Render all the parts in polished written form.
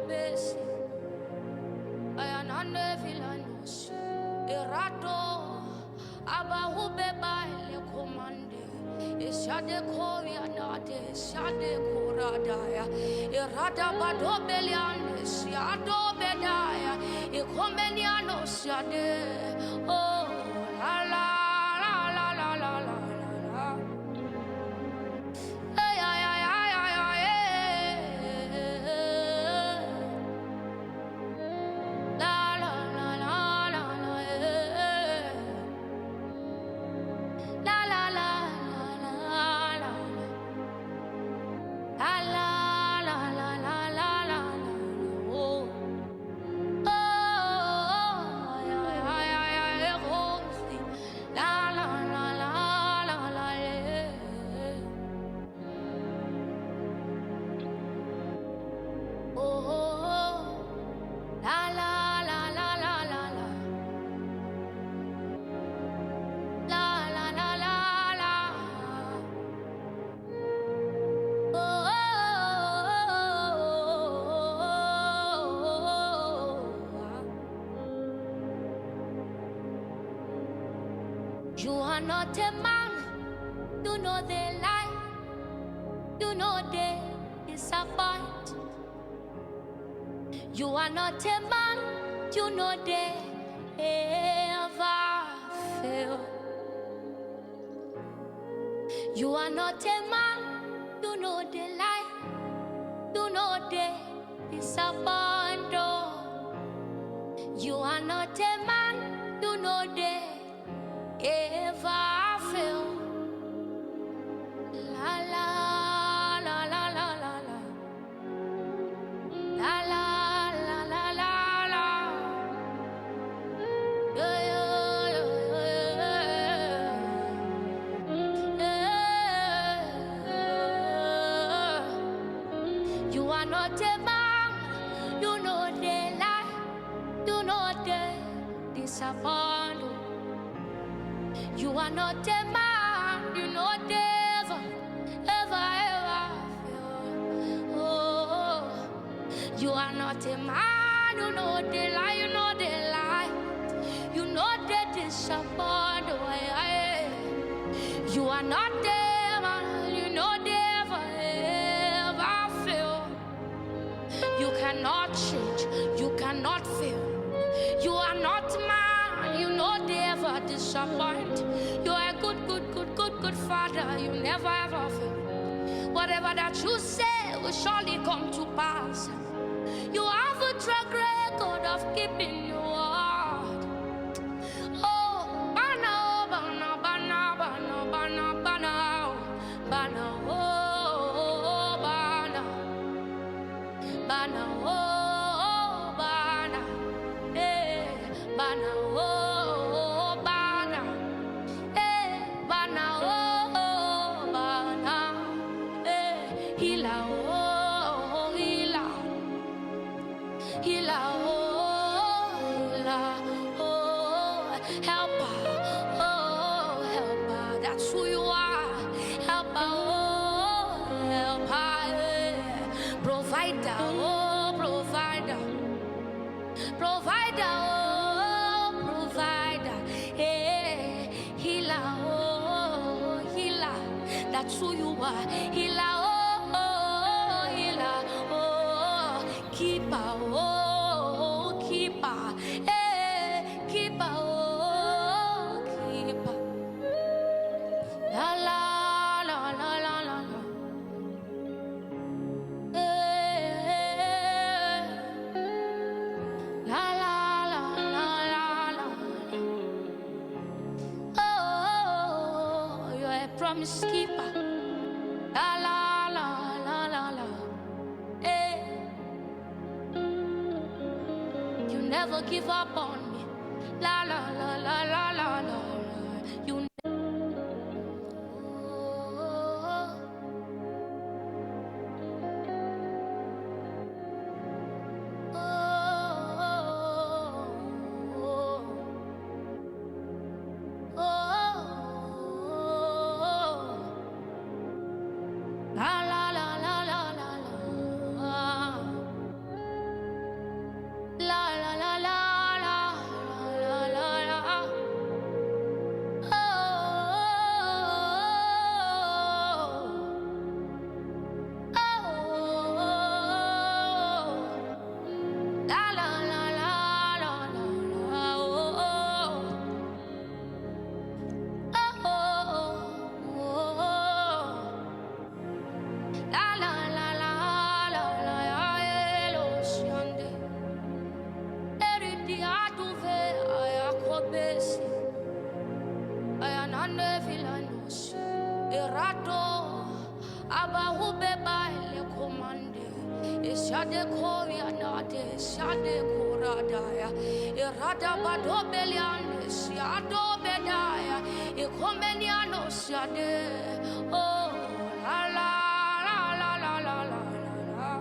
besi ayanane vilanos erato aba ube baile komande ishade koria nade shade koradaya erada badobeliane siado bedaya ikomeniano siade oh la la la la la la la la ay ay ay ay ay ay la la la la la la la la la la la la la la la la la oh You are not a man, you know they lie, you know they disappoint. You are not a man, you know they ever fail. You are not a man, you know they lie, you know they disappoint. Oh. You are not a man, you know they ever fail. La la la la la la la la la la la la la yeah, yeah, yeah, yeah. You are not a man, you know they lie, you know they disappoint. You are not a man, you know never, ever, ever fail. Oh, you are not a man, you know they lie, you know they lie, you know they disappoint. You are not a man, you know never, ever fail. You cannot change, you cannot fail. You are not man, you know they ever disappoint. You are a good father, you never ever fail. Whatever that you say will surely come to pass. You have a track record of keeping your word. Oh, bana, oh, bana, bana, bana, bana, bana, bana, oh, bana, bana, oh, bana, eh, bana, oh. That's who you are, helper, oh, helper, provider, oh, provider, provider, oh, provider, hey, healer, oh, healer, that's who you are, healer, oh, healer, oh, keeper, oh, keeper, hey, keeper, oh. La la la la la la la. La la la la la la. Oh, you're a promise keeper. La la la la la la. Hey, you never give up on me. La la la la la la la. You. La la la la la la la. Erato, Abahube Baile Commande, Ishade Korianade, Shade Koradaya, Erada Badobelian, Shiado Bedaya, Ekomeniano Shade, oh, la la la la la la la la.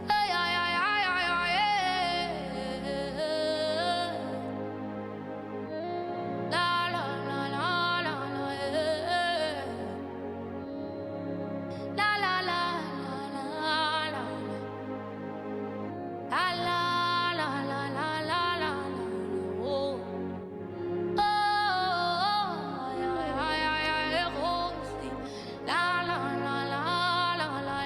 Ay, ay, ay, ay, ay, ay, la la la la la la, la la la la la la, la la la la la la la, oh, oh, ay, ay, ay, ay, Rosie, la la la la la la,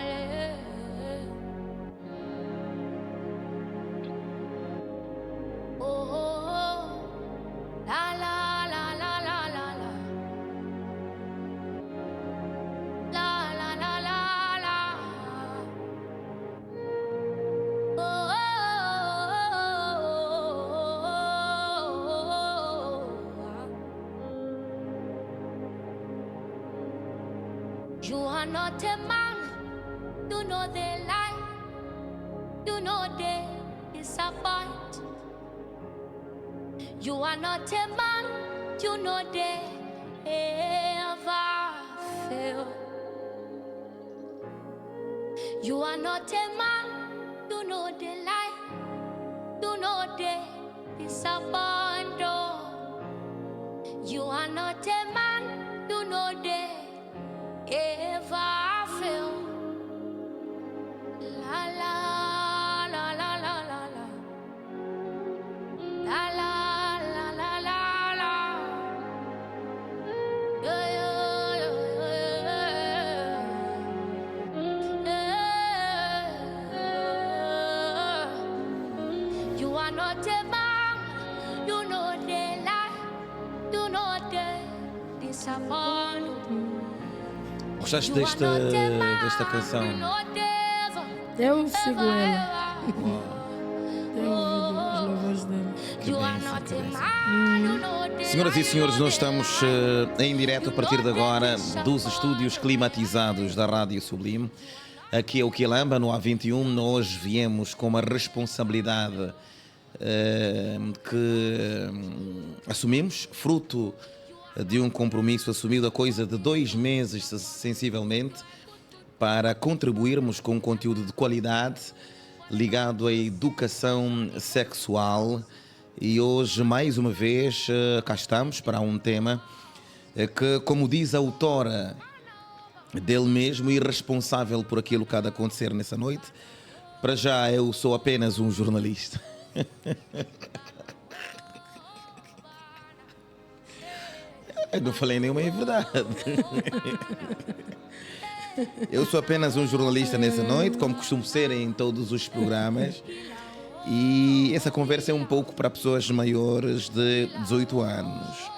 oh, oh, la la la la la la la, la la la la la, oh, you are not a man, you know they lie, you know they disappoint. You are not a man, you know they ever fail. You are not a man, you know they lie, you know they disappoint. Oh. You are not a man, you know they ever fail. La la la la la la la, la la la la la la, yeah, yeah, yeah, yeah. You are not a man, you know they lie, you know they disappoint. Gostaste desta canção? Eu sigo ela. Tenho ouvido os louvores dele. Que bênção, que bênção. Senhoras e senhores, nós estamos em direto a partir de agora dos estúdios climatizados da Rádio Sublime. Aqui é o Quilamba, no A21. Nós viemos com uma responsabilidade que assumimos, fruto de um compromisso assumido há coisa de 2 meses, sensivelmente, para contribuirmos com um conteúdo de qualidade ligado à educação sexual. E hoje, mais uma vez, cá estamos para um tema que, como diz a autora dele mesmo e responsável por aquilo que há de acontecer nessa noite, para já eu sou apenas um jornalista. Eu não falei nenhuma verdade. Eu sou apenas um jornalista nessa noite, como costumo ser em todos os programas. E essa conversa é um pouco para pessoas maiores de 18 anos.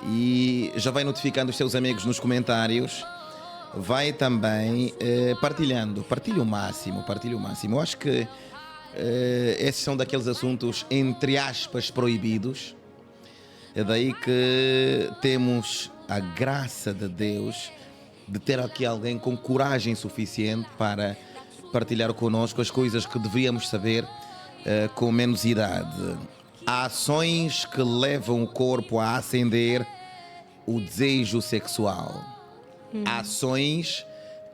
E já vai notificando os seus amigos nos comentários. Vai também partilhando. Partilhe o máximo. Eu acho que esses são daqueles assuntos, entre aspas, proibidos. É daí que temos a graça de Deus de ter aqui alguém com coragem suficiente para partilhar connosco as coisas que devíamos saber com menos idade. Há ações que levam o corpo a acender o desejo sexual. Há ações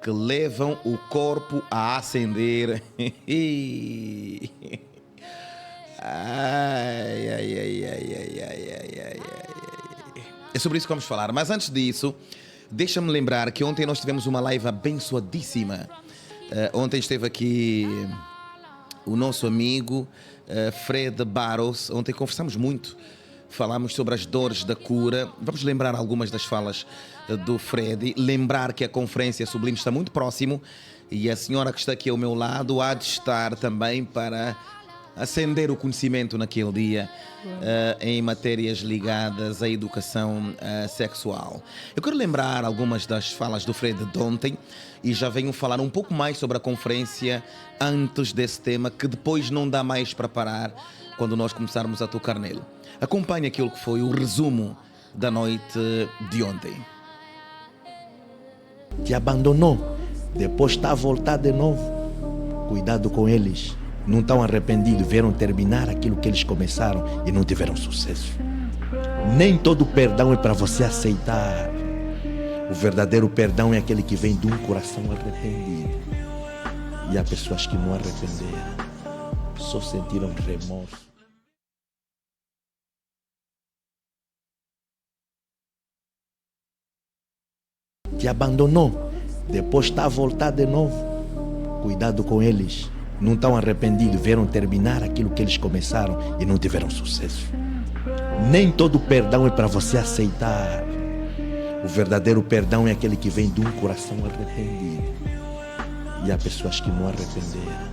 que levam o corpo a acender. É sobre isso que vamos falar. Mas antes disso, deixa-me lembrar que ontem nós tivemos uma live abençoadíssima. Ontem esteve aqui o nosso amigo Fred Barros. Ontem conversamos muito. Falámos sobre as dores da cura. Vamos lembrar algumas das falas do Fred. Lembrar que a Conferência Sublime está muito próximo. E a senhora que está aqui ao meu lado há de estar também para acender o conhecimento naquele dia em matérias ligadas à educação sexual. Eu quero lembrar algumas das falas do Fred de ontem e já venho falar um pouco mais sobre a conferência antes desse tema, que depois não dá mais para parar quando nós começarmos a tocar nele. Acompanhe aquilo que foi o resumo da noite de ontem. te abandonou, depois está a voltar de novo. Cuidado com eles. Não estão arrependidos, vieram terminar aquilo que eles começaram e não tiveram sucesso. Nem todo perdão é para você aceitar. O verdadeiro perdão é aquele que vem de um coração arrependido. E há pessoas que não arrependeram, só sentiram remorso. Te abandonou, depois está a voltar de novo. Cuidado com eles. Não estão arrependidos, vieram terminar aquilo que eles começaram e não tiveram sucesso. Nem todo perdão é para você aceitar. O verdadeiro perdão é aquele que vem de um coração arrependido. E há pessoas que não arrependeram,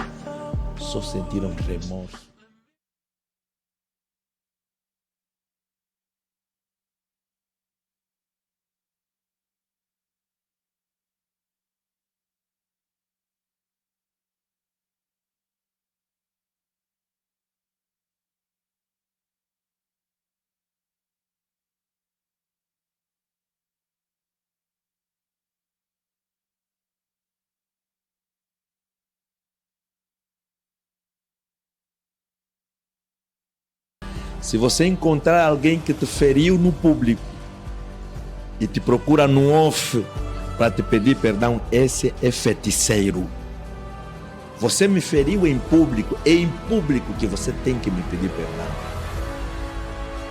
só sentiram remorso. Se você encontrar alguém que te feriu no público e te procura no off para te pedir perdão, esse é feiticeiro. Você me feriu em público, é em público que você tem que me pedir perdão.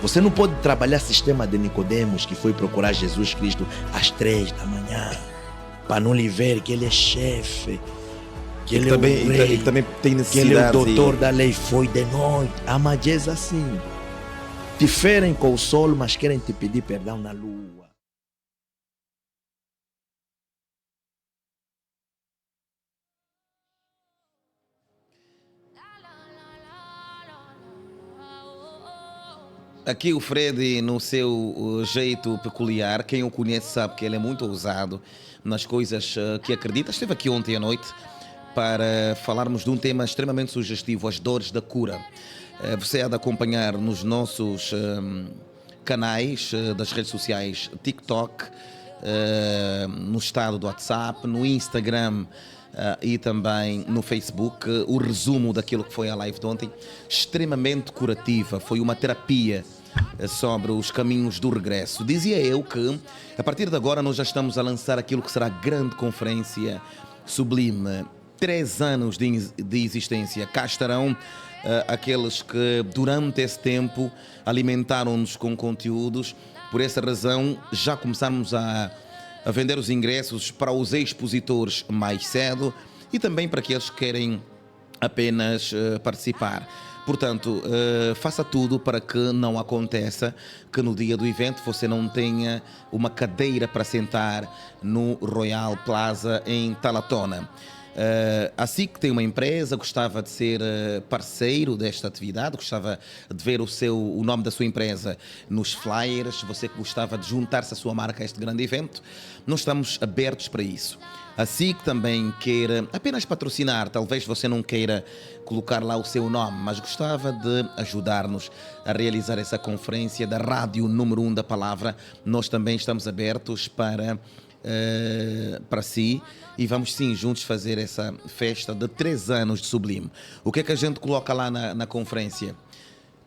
Você não pode trabalhar sistema de Nicodemos, que foi procurar Jesus Cristo às 3 da manhã, para não lhe ver que ele é chefe, que ele também, é o rei, e também tem que ele é o necessidade. doutor da lei. Foi de noite. Há magias assim. Te ferem com o sol, mas querem te pedir perdão na lua. Aqui o Fred, no seu jeito peculiar, quem o conhece sabe que ele é muito ousado nas coisas que acredita. Esteve aqui ontem à noite para falarmos de um tema extremamente sugestivo, as dores da cura. Você há de acompanhar nos nossos canais das redes sociais, TikTok, no estado do WhatsApp, no Instagram e também no Facebook, o resumo daquilo que foi a live de ontem, extremamente curativa, foi uma terapia sobre os caminhos do regresso. Dizia eu que a partir de agora nós já estamos a lançar aquilo que será a grande conferência sublime. 3 anos de existência, cá estarão aqueles que durante esse tempo alimentaram-nos com conteúdos. Por essa razão já começamos a vender os ingressos para os expositores mais cedo e também para aqueles que querem apenas participar. Portanto, faça tudo para que não aconteça que no dia do evento você não tenha uma cadeira para sentar no Royal Plaza em Talatona. Assim que tem uma empresa, gostava de ser parceiro desta atividade, gostava de ver o nome da sua empresa nos flyers, você que gostava de juntar-se a sua marca a este grande evento, nós estamos abertos para isso. Assim que também queira apenas patrocinar, talvez você não queira colocar lá o seu nome, mas gostava de ajudar-nos a realizar essa conferência da Rádio Número 1 da Palavra, nós também estamos abertos para si e vamos sim juntos fazer essa festa de 3 anos de Sublime. O que é que a gente coloca lá na conferência?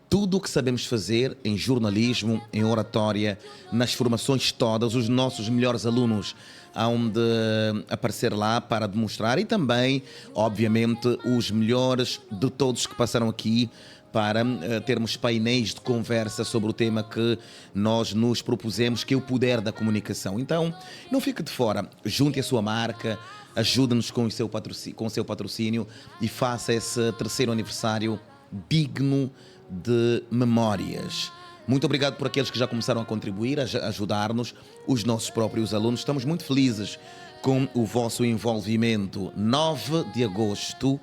Tudo o que sabemos fazer em jornalismo, em oratória, nas formações todas, os nossos melhores alunos hão de aparecer lá para demonstrar e também, obviamente, os melhores de todos que passaram aqui para termos painéis de conversa sobre o tema que nós nos propusemos, que é o poder da comunicação. Então, não fique de fora, junte a sua marca, ajude-nos com o seu patrocínio e faça esse 3º aniversário digno de memórias. Muito obrigado por aqueles que já começaram a contribuir, a ajudar-nos, os nossos próprios alunos. Estamos muito felizes com o vosso envolvimento. 9 de agosto,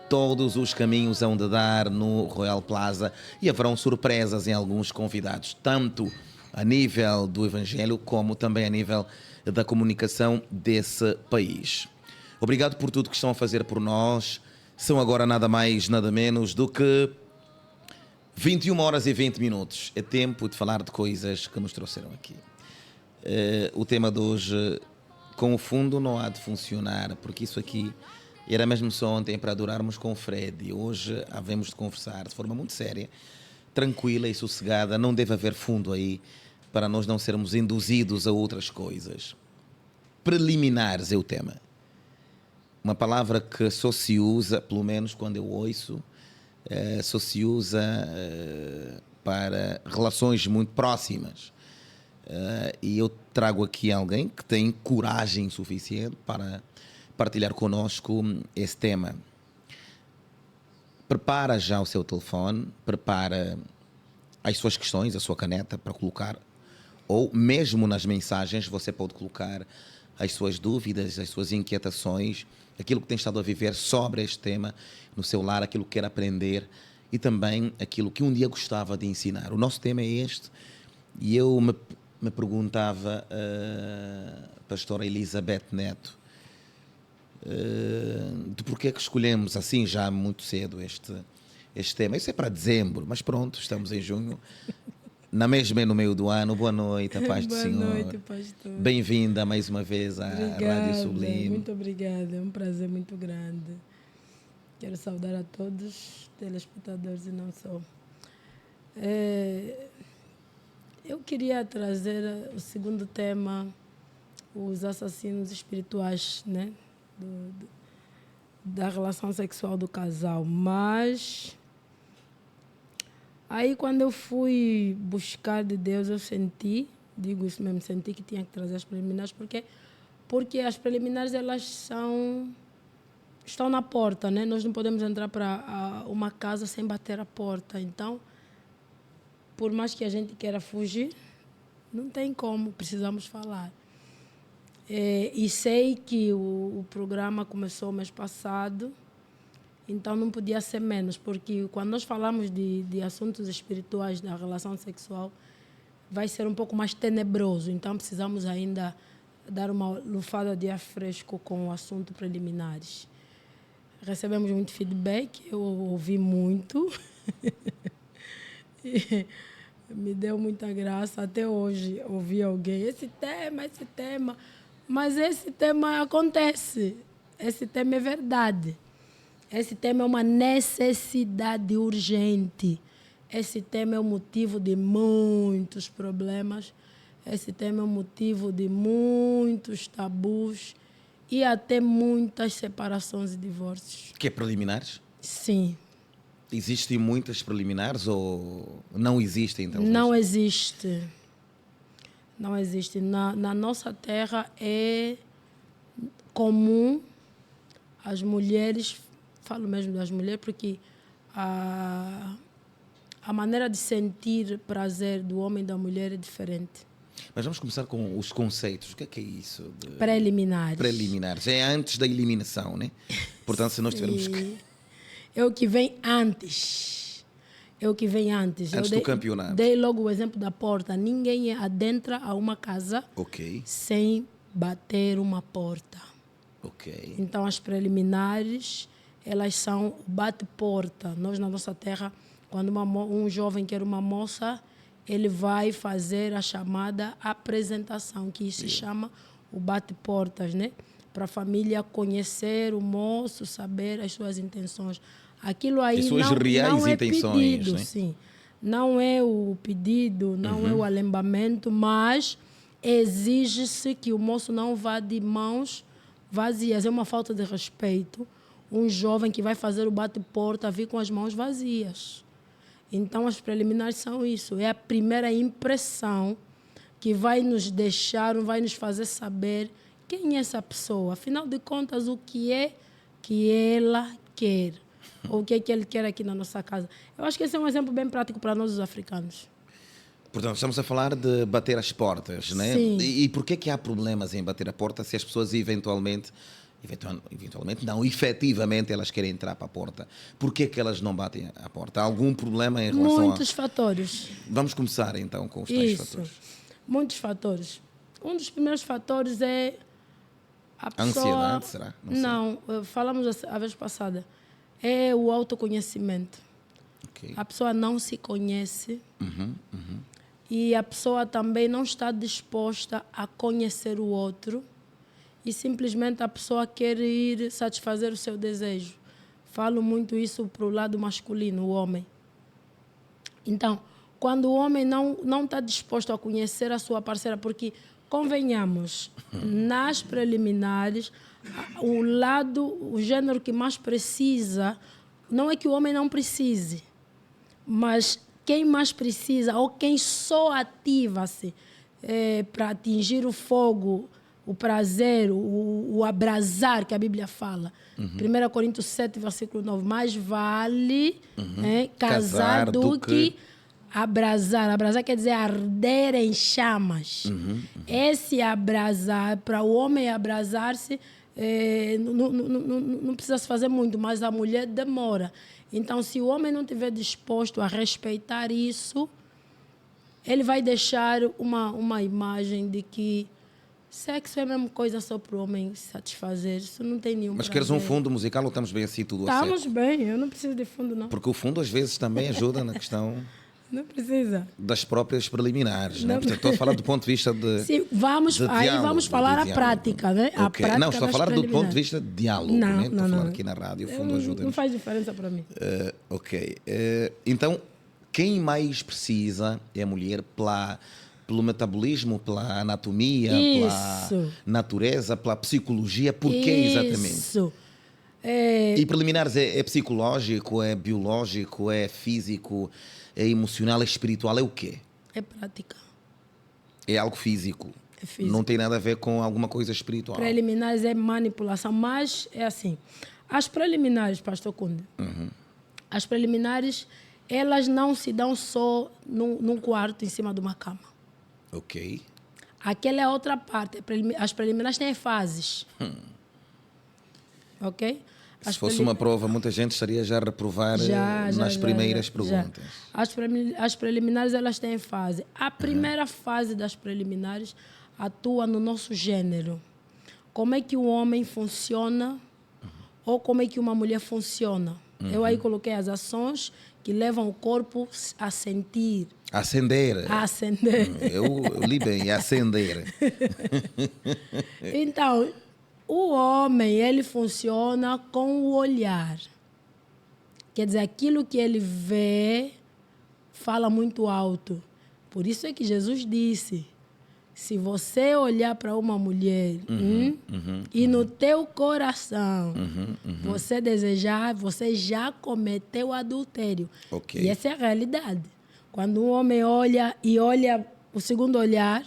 todos os caminhos hão de dar no Royal Plaza e haverão surpresas em alguns convidados, tanto a nível do Evangelho como também a nível da comunicação desse país. Obrigado por tudo que estão a fazer por nós. São agora nada mais, nada menos do que 21 horas e 20 minutos. É tempo de falar de coisas que nos trouxeram aqui. O tema de hoje, com o fundo não há de funcionar, porque isso aqui era mesmo só ontem para adorarmos com o Fred. E hoje havemos de conversar de forma muito séria, tranquila e sossegada. Não deve haver fundo aí para nós não sermos induzidos a outras coisas. Preliminares é o tema. Uma palavra que só se usa, pelo menos quando eu ouço, só se usa para relações muito próximas. E eu trago aqui alguém que tem coragem suficiente para partilhar conosco esse tema. Prepara já o seu telefone, prepara as suas questões, a sua caneta para colocar, ou mesmo nas mensagens você pode colocar as suas dúvidas, as suas inquietações, aquilo que tem estado a viver sobre este tema no seu lar, aquilo que quer aprender e também aquilo que um dia gostava de ensinar. O nosso tema é este e eu me perguntava, pastora Elizabeth Neto, de porquê é que escolhemos assim já muito cedo este tema. Isso é para dezembro, mas pronto, estamos em junho. Na mesma no meio do ano. Boa noite, a paz do Senhor. Boa noite, pastor. Bem-vinda mais uma vez à Rádio Sublime. Muito obrigada, é um prazer muito grande. Quero saudar a todos os telespectadores e não só. Eu queria trazer o segundo tema, os assassinos espirituais, né? Da relação sexual do casal, mas aí quando eu fui buscar de Deus eu digo isso mesmo, senti que tinha que trazer as preliminares, porque as preliminares elas estão na porta, né? Nós não podemos entrar para uma casa sem bater a porta, então por mais que a gente queira fugir, não tem como, precisamos falar. E sei que o programa começou mês passado, então não podia ser menos, porque quando nós falamos de assuntos espirituais da relação sexual, vai ser um pouco mais tenebroso, então precisamos ainda dar uma lufada de ar fresco com o assunto preliminares. Recebemos muito feedback, eu ouvi muito, e me deu muita graça, até hoje ouvi alguém, esse tema... Mas esse tema acontece, esse tema é verdade, esse tema é uma necessidade urgente, esse tema é o motivo de muitos problemas, esse tema é o motivo de muitos tabus e até muitas separações e divórcios. Que é preliminares? Sim. Existem muitas preliminares ou não existem? Talvez? Não existe. Não existe. Na nossa terra é comum as mulheres, falo mesmo das mulheres, porque a maneira de sentir prazer do homem e da mulher é diferente. Mas vamos começar com os conceitos. O que é isso? Preliminares. Preliminares. É antes da eliminação, né? Portanto, se nós tivermos... É o que vem antes. É o que vem antes. Antes do campeonato. Dei logo o exemplo da porta. Ninguém adentra a uma casa sem bater uma porta. Então, as preliminares, elas são o bate-porta. Nós, na nossa terra, quando um jovem quer uma moça, ele vai fazer a chamada apresentação, que se chama o bate-portas, né? Para a família conhecer o moço, saber as suas intenções. Aquilo aí não é pedido, né? Sim. Não é o pedido, não é o alembamento, mas exige-se que o moço não vá de mãos vazias. É uma falta de respeito um jovem que vai fazer o bate-porta vir com as mãos vazias. Então, as preliminares são isso. É a primeira impressão que vai nos deixar, vai nos fazer saber quem é essa pessoa. Afinal de contas, o que é que ela quer. Ou o que é que ele quer aqui na nossa casa. Eu acho que esse é um exemplo bem prático para nós, os africanos. Portanto, estamos a falar de bater as portas, né? Sim. E por que há problemas em bater a porta se as pessoas efetivamente não, efetivamente elas querem entrar para a porta? Por que elas não batem a porta? Há algum problema em relação Muitos fatores. Vamos começar então com os três fatores. Muitos fatores. Um dos primeiros fatores é a pessoa... Ansiedade, será? Não, falamos a vez passada. É o autoconhecimento. A pessoa não se conhece e a pessoa também não está disposta a conhecer o outro e simplesmente a pessoa quer ir satisfazer o seu desejo. Falo muito isso para o lado masculino, o homem. Então, quando o homem não está disposto a conhecer a sua parceira, porque, convenhamos, nas preliminares, o gênero que mais precisa, não é que o homem não precise, mas quem mais precisa, ou quem só ativa-se para atingir o fogo, o prazer, o abrasar, que a Bíblia fala. 1 Coríntios 7, versículo 9. Mais vale casar do que abrasar. Abrasar quer dizer arder em chamas. Esse abrasar, para o homem abrasar-se, não precisa se fazer muito, mas a mulher demora. Então, se o homem não estiver disposto a respeitar isso, ele vai deixar uma imagem de que sexo é a mesma coisa só para o homem satisfazer. Isso não tem nenhum Mas prazer. queres um fundo musical ou estamos bem assim tudo a seco? Estamos bem, eu não preciso de fundo, não. Porque o fundo às vezes também ajuda na questão Não precisa. das próprias preliminares. Né? Não. Portanto, estou a falar do ponto de vista de. Sim, vamos falar a prática, né? A Ok. prática Não, estou a das falar do ponto de preliminares. vista de diálogo. Não, Né? Estou a não, falar não. aqui na rádio, o fundo ajuda-nos. Não faz diferença para mim. Ok. Então, quem mais precisa é a mulher pelo metabolismo, pela anatomia, Isso. pela natureza, pela psicologia. Por quê exatamente? Isso. E preliminares é psicológico, é biológico, é físico, é emocional, é espiritual, é o quê? É prática. É algo físico. É físico. Não tem nada a ver com alguma coisa espiritual. Preliminares é manipulação, mas é assim. As preliminares, Pastor Kunde, as preliminares, elas não se dão só num quarto em cima de uma cama. Ok. Aquela é a outra parte. As preliminares têm fases. Ok? Se fosse uma prova, muita gente estaria já a reprovar nas primeiras perguntas. As preliminares, elas têm fase. A primeira fase das preliminares atua no nosso gênero. Como é que o homem funciona ou como é que uma mulher funciona. Eu aí coloquei as ações que levam o corpo a sentir. Acender. A acender. Eu li bem, acender. Então, o homem, ele funciona com o olhar. Quer dizer, aquilo que ele vê fala muito alto. Por isso é que Jesus disse, se você olhar para uma mulher e no teu coração você desejar, você já cometeu adultério. Okay. E essa é a realidade. Quando um homem olha o segundo olhar,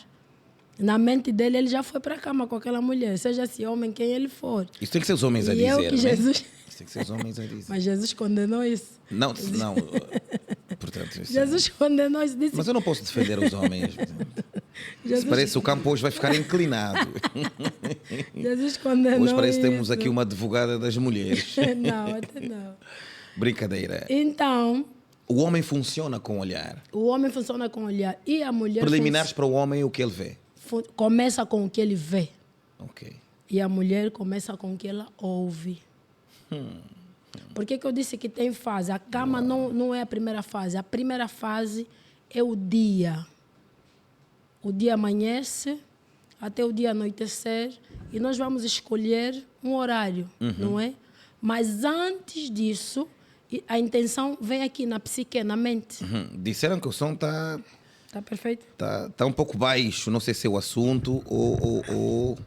na mente dele, ele já foi para a cama com aquela mulher, seja esse homem quem ele for. Isso tem que ser os homens a E dizer, eu que Jesus... Isso tem que ser os homens a dizer. Mas Jesus condenou isso. Não. Portanto, isso Jesus condenou isso. Disse... Mas eu não posso defender os homens. Jesus... Parece que o campo hoje vai ficar inclinado. Jesus condenou hoje parece que isso. temos aqui uma advogada das mulheres. Não, até não. Brincadeira. Então... O homem funciona com o olhar. O homem funciona com o olhar. E a mulher... Preliminares para o homem, o que ele vê. Começa com o que ele vê. Ok. E a mulher começa com o que ela ouve. Por que eu disse que tem fase? A cama não é a primeira fase. A primeira fase é o dia. O dia amanhece até o dia anoitecer e nós vamos escolher um horário, não é? Mas antes disso, a intenção vem aqui na psique, na mente. Disseram que o som está... Está perfeito? Está um pouco baixo. Não sei se é o assunto ou...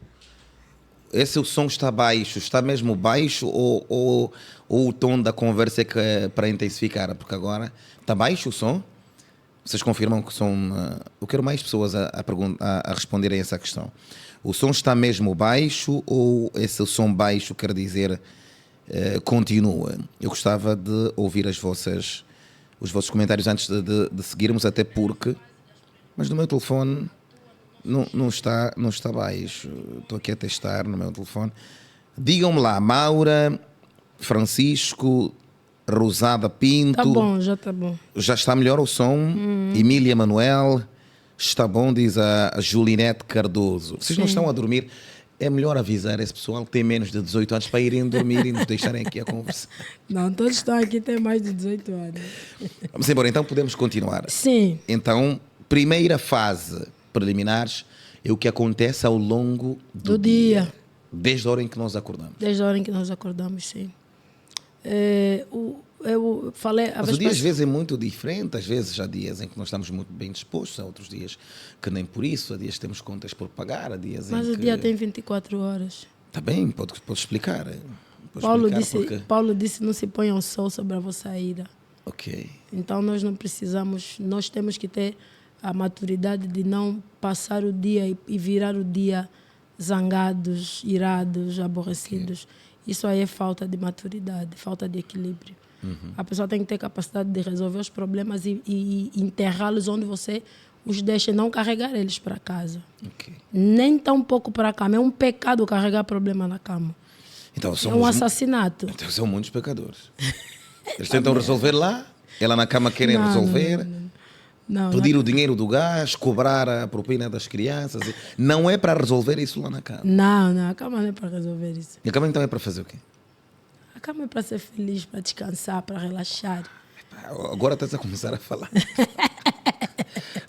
Esse o som está baixo. Está mesmo baixo ou o tom da conversa é que é para intensificar? Porque agora... Está baixo o som? Vocês confirmam que o som... Eu quero mais pessoas a responderem a essa questão. O som está mesmo baixo ou esse som baixo quer dizer... continua. Eu gostava de ouvir os vossos comentários antes de seguirmos, até porque, mas no meu telefone não está baixo. Estou aqui a testar no meu telefone. Digam-me lá, Maura, Francisco, Rosada Pinto. Está bom, já está bom. Já está melhor o som? Emília Manuel, está bom, diz a Julinete Cardoso. Vocês não estão a dormir? É melhor avisar esse pessoal que tem menos de 18 anos para irem dormir e nos deixarem aqui a conversar. Não, todos estão aqui têm mais de 18 anos. Vamos embora, então podemos continuar. Sim. Então, primeira fase preliminares é o que acontece ao longo do dia. Desde a hora em que nós acordamos? Desde a hora em que nós acordamos, sim. Eu falei... Mas o dia às vezes é muito diferente. Às vezes há dias em que nós estamos muito bem dispostos, há outros dias que nem por isso, há dias que temos contas por pagar, há dias Mas em o dia tem 24 horas. Está bem, pode explicar. Paulo disse, não se ponha o sol sobre a vossa ira. Ok. Então nós não precisamos, nós temos que ter a maturidade de não passar o dia e virar o dia zangados, irados, aborrecidos. Okay. Isso aí é falta de maturidade, falta de equilíbrio. A pessoa tem que ter capacidade de resolver os problemas e enterrá-los onde você os deixa, não carregar eles para casa. Okay. Nem tão pouco para a cama. É um pecado carregar problema na cama. Então, é um assassinato. Então são muitos pecadores. Eles tentam resolver lá, ela na cama querem resolver. Não, pedir o dinheiro do gás, cobrar a propina das crianças. Não é para resolver isso lá na cama. Não, a cama não é para resolver isso. E a cama então é para fazer o quê? A cama é para ser feliz, para descansar, para relaxar. Agora estás a começar a falar.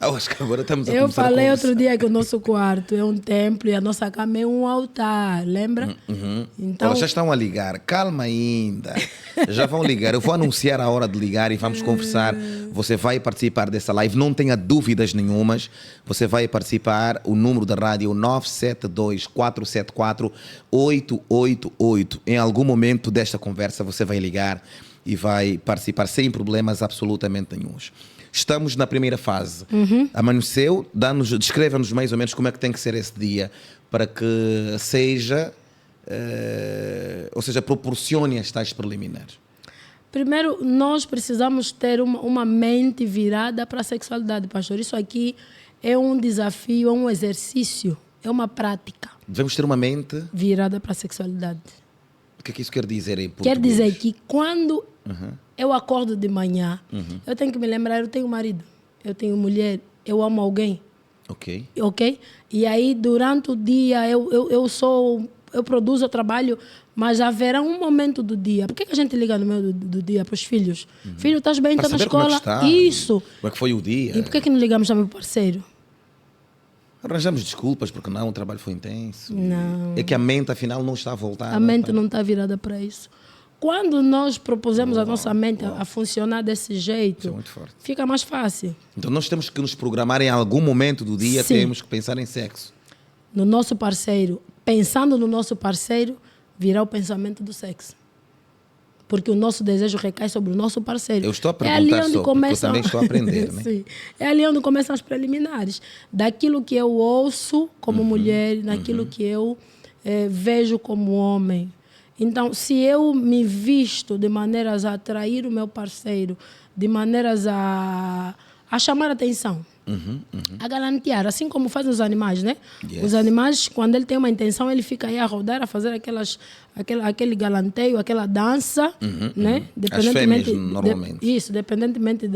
Acho que agora estamos a Eu começar falei a outro dia que o nosso quarto é um templo e a nossa cama é um altar, lembra? Então... já estão a ligar, calma ainda. Já vão ligar, eu vou anunciar a hora de ligar e vamos conversar. Você vai participar dessa live, não tenha dúvidas nenhumas. Você vai participar, o número da rádio 972-474-888. Em algum momento desta conversa você vai ligar e vai participar sem problemas absolutamente nenhuns. Estamos na primeira fase. Amanheceu, descreva-nos mais ou menos como é que tem que ser esse dia para que seja, ou seja, proporcione as tais preliminares. Primeiro, nós precisamos ter uma mente virada para a sexualidade, pastor. Isso aqui é um desafio, é um exercício, é uma prática. Devemos ter uma mente virada para a sexualidade. O que é que isso quer dizer em português? Quer dizer que quando eu acordo de manhã, eu tenho que me lembrar, eu tenho marido, eu tenho mulher, eu amo alguém. Ok. E aí, durante o dia, eu produzo, eu trabalho, mas haverá um momento do dia. Por que a gente liga no meio do dia para os filhos? Filho, estás bem? Estás na escola? Como é que está, isso. Como é que foi o dia? E por que não ligamos também para o parceiro? Arranjamos desculpas porque não, o trabalho foi intenso. Não. É que a mente, afinal, não está voltada. A mente não está virada para isso. Quando nós propusemos a nossa mente a funcionar desse jeito, isso é muito forte. Fica mais fácil. Então nós temos que nos programar em algum momento do dia, sim, temos que pensar em sexo. No nosso parceiro. Pensando no nosso parceiro, virá o pensamento do sexo. Porque o nosso desejo recai sobre o nosso parceiro. Eu estou a perguntar só, porque eu também estou a aprender. Né? Sim. É ali onde começam as preliminares. Daquilo que eu ouço como mulher, daquilo que eu vejo como homem. Então, se eu me visto de maneiras a atrair o meu parceiro, de maneiras a chamar a atenção, a galantear, assim como fazem os animais, né? Yes. Os animais, quando ele tem uma intenção, ele fica aí a rodar, a fazer aquele galanteio, aquela dança, né? As fêmeas, normalmente. Isso, dependentemente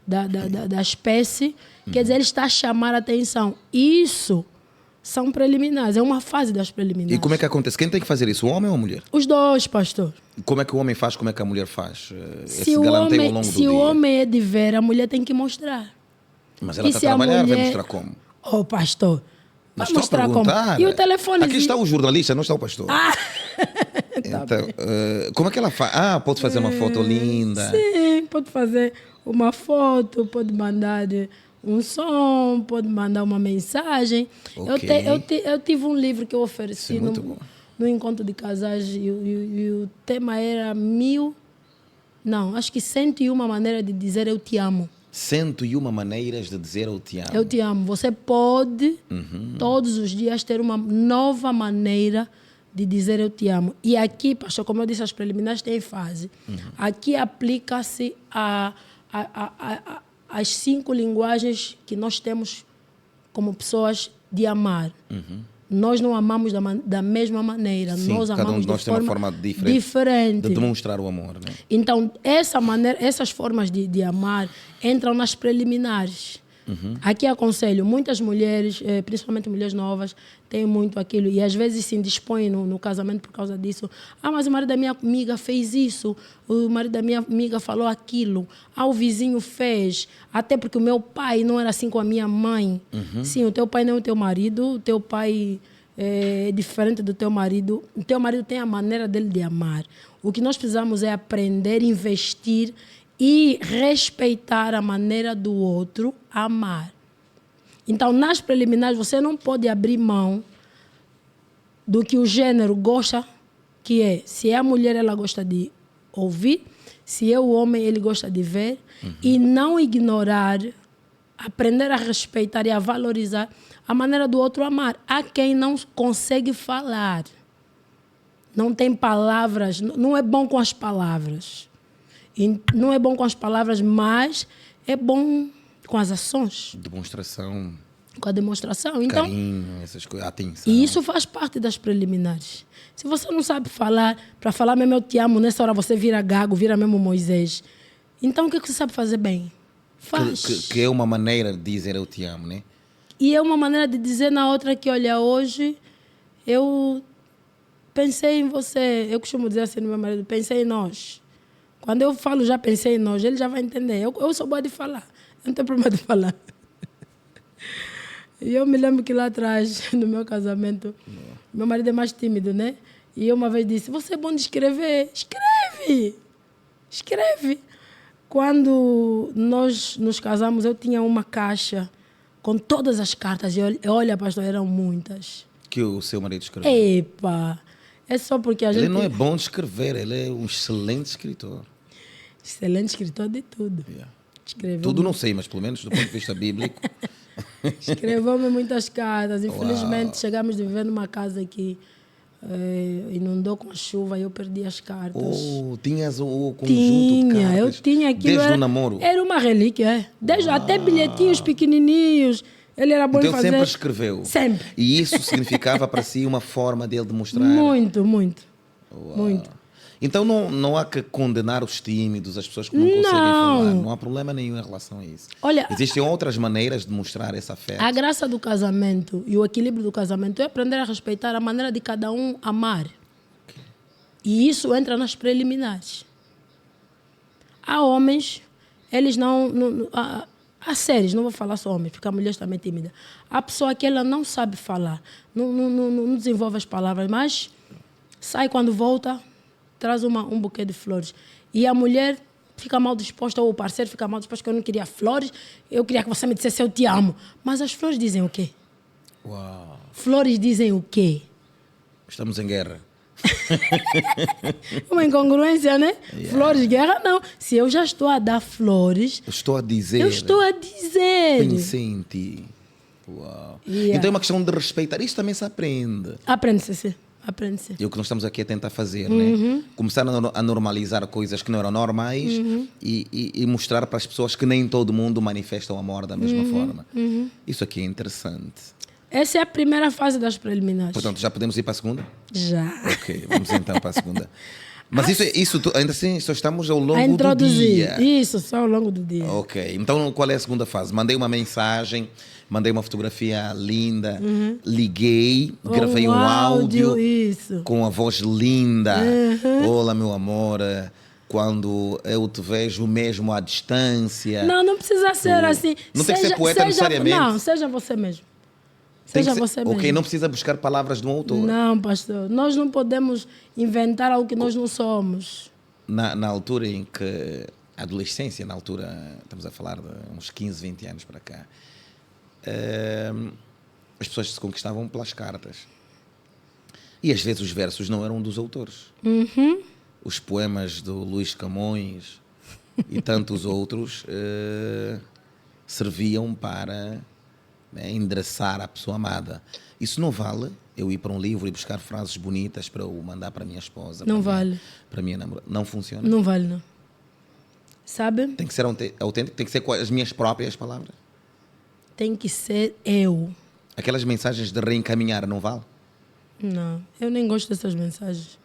da espécie. Quer dizer, ele está a chamar a atenção. Isso são preliminares, é uma fase das preliminares. E como é que acontece? Quem tem que fazer isso, o homem ou a mulher? Os dois, pastor. Como é que o homem faz, como é que a mulher faz? Se o homem é de ver, a mulher tem que mostrar. Mas ela está a trabalhar, vai mostrar como? Oh, pastor, vai mostrar como? E o telefone? Aqui está o jornalista, não está o pastor. Então, como é que ela faz? Pode fazer uma foto linda. Sim, pode fazer uma foto, pode mandar um som, pode mandar uma mensagem. Okay. Eu tive um livro que eu ofereci no encontro de casais e o tema era 101 maneiras de dizer eu te amo. 101 maneiras de dizer eu te amo. Eu te amo. Você pode, todos os dias, ter uma nova maneira de dizer eu te amo. E aqui, pastor, como eu disse, as preliminares têm fase. Aqui aplica-se as 5 linguagens que nós temos como pessoas de amar. Nós não amamos da mesma maneira. Sim, nós amamos de nós tem uma forma diferente de demonstrar o amor. Né? Então, essas formas de amar entram nas preliminares. Aqui aconselho, muitas mulheres, principalmente mulheres novas, têm muito aquilo e às vezes se indispõem no casamento por causa disso. Mas o marido da minha amiga fez isso, o marido da minha amiga falou aquilo, o vizinho fez, até porque o meu pai não era assim com a minha mãe. Sim, o teu pai não é o teu marido, o teu pai é diferente do teu marido. O teu marido tem a maneira dele de amar. O que nós precisamos é aprender, investir e respeitar a maneira do outro amar. Então, nas preliminares, você não pode abrir mão do que o gênero gosta, que é, se é a mulher, ela gosta de ouvir, se é o homem, ele gosta de ver, e não ignorar, aprender a respeitar e a valorizar a maneira do outro amar. Há quem não consegue falar, não tem palavras, não é bom com as palavras. E não é bom com as palavras, mas é bom com as ações. Demonstração. Com a demonstração. Então, carinho, essas coisas, atenção. E isso faz parte das preliminares. Se você não sabe falar, para falar mesmo eu te amo, nessa hora você vira gago, vira mesmo Moisés. Então o que você sabe fazer bem? Faz. Que é uma maneira de dizer eu te amo, né? E é uma maneira de dizer na outra que, olha, hoje eu pensei em você. Eu costumo dizer assim no meu marido, pensei em nós. Quando eu falo já pensei em nós, ele já vai entender. Eu sou boa de falar, eu não tenho problema de falar. E eu me lembro que lá atrás, no meu casamento, meu marido é mais tímido, né? E eu uma vez disse, você é bom de escrever. Escreve! Escreve! Quando nós nos casamos, eu tinha uma caixa com todas as cartas. E olha, pastor, eram muitas. Que o seu marido escreveu? Epa! É só porque a gente... Ele não é bom de escrever, ele é um excelente escritor. Excelente escritor de tudo. Yeah. Escreveu Tudo não sei, mas pelo menos do ponto de vista bíblico. Escreveu-me muitas cartas. Infelizmente, chegamos a viver numa casa que inundou com a chuva e eu perdi as cartas. Tinhas o conjunto de cartas? Eu tinha aquilo. Desde o namoro? Era uma relíquia, até bilhetinhos pequenininhos. Ele era bom em então fazer. sempre escreveu? Sempre. E isso significava para si uma forma dele demonstrar? Muito, muito. Uau. Muito. Então não há que condenar os tímidos, as pessoas que não conseguem falar. Não há problema nenhum em relação a isso. Olha, existem outras maneiras de mostrar esse afeto. A graça do casamento e o equilíbrio do casamento é aprender a respeitar a maneira de cada um amar. Okay. E isso entra nas preliminares. Há homens, eles há séries, não vou falar só homens, porque a mulher também é tímida. Há pessoa que ela não sabe falar, não desenvolve as palavras, mas sai quando volta, traz um buquê de flores. E a mulher fica mal disposta, ou o parceiro fica mal disposto, que eu não queria flores, eu queria que você me dissesse eu te amo. Mas as flores dizem o quê? Uau. Flores dizem o quê? Estamos em guerra. Uma incongruência, né? Yeah. Flores, guerra, não. Se eu já estou a dar flores... Eu estou a dizer. Pensei em ti. Uau. Yeah. Então é uma questão de respeitar. Isso também se aprende. Aprende-se, sim. Aprende-se. É o que nós estamos aqui a tentar fazer, né? Começar a normalizar coisas que não eram normais e mostrar para as pessoas que nem todo mundo manifesta o amor da mesma forma. Isso aqui é interessante. Essa é a primeira fase das preliminares. Portanto, já podemos ir para a segunda? Já. Ok, vamos então para a segunda. Mas isso ainda assim, só estamos ao longo do dia. Isso, só ao longo do dia. Ok, então qual é a segunda fase? Mandei uma mensagem, mandei uma fotografia linda, liguei, gravei um áudio com a voz linda. Olá, meu amor, quando eu te vejo mesmo à distância. Não precisa ser assim. Não tem que ser poeta necessariamente. Não, seja você mesmo. Seja você mesmo. Ok, não precisa buscar palavras de um autor. Não, pastor. Nós não podemos inventar algo que nós não somos. Na altura em que... Adolescência, na altura, estamos a falar de uns 15, 20 anos para cá. As pessoas se conquistavam pelas cartas. E às vezes os versos não eram dos autores. Os poemas do Luís Camões e tantos outros serviam para... endereçar a pessoa amada. Isso não vale eu ir para um livro e buscar frases bonitas para eu mandar para a minha esposa. Não vale. Para a minha namorada. Não funciona. Não vale, não. Sabe? Tem que ser autêntico, tem que ser com as minhas próprias palavras. Tem que ser eu. Aquelas mensagens de reencaminhar, não vale? Não, eu nem gosto dessas mensagens.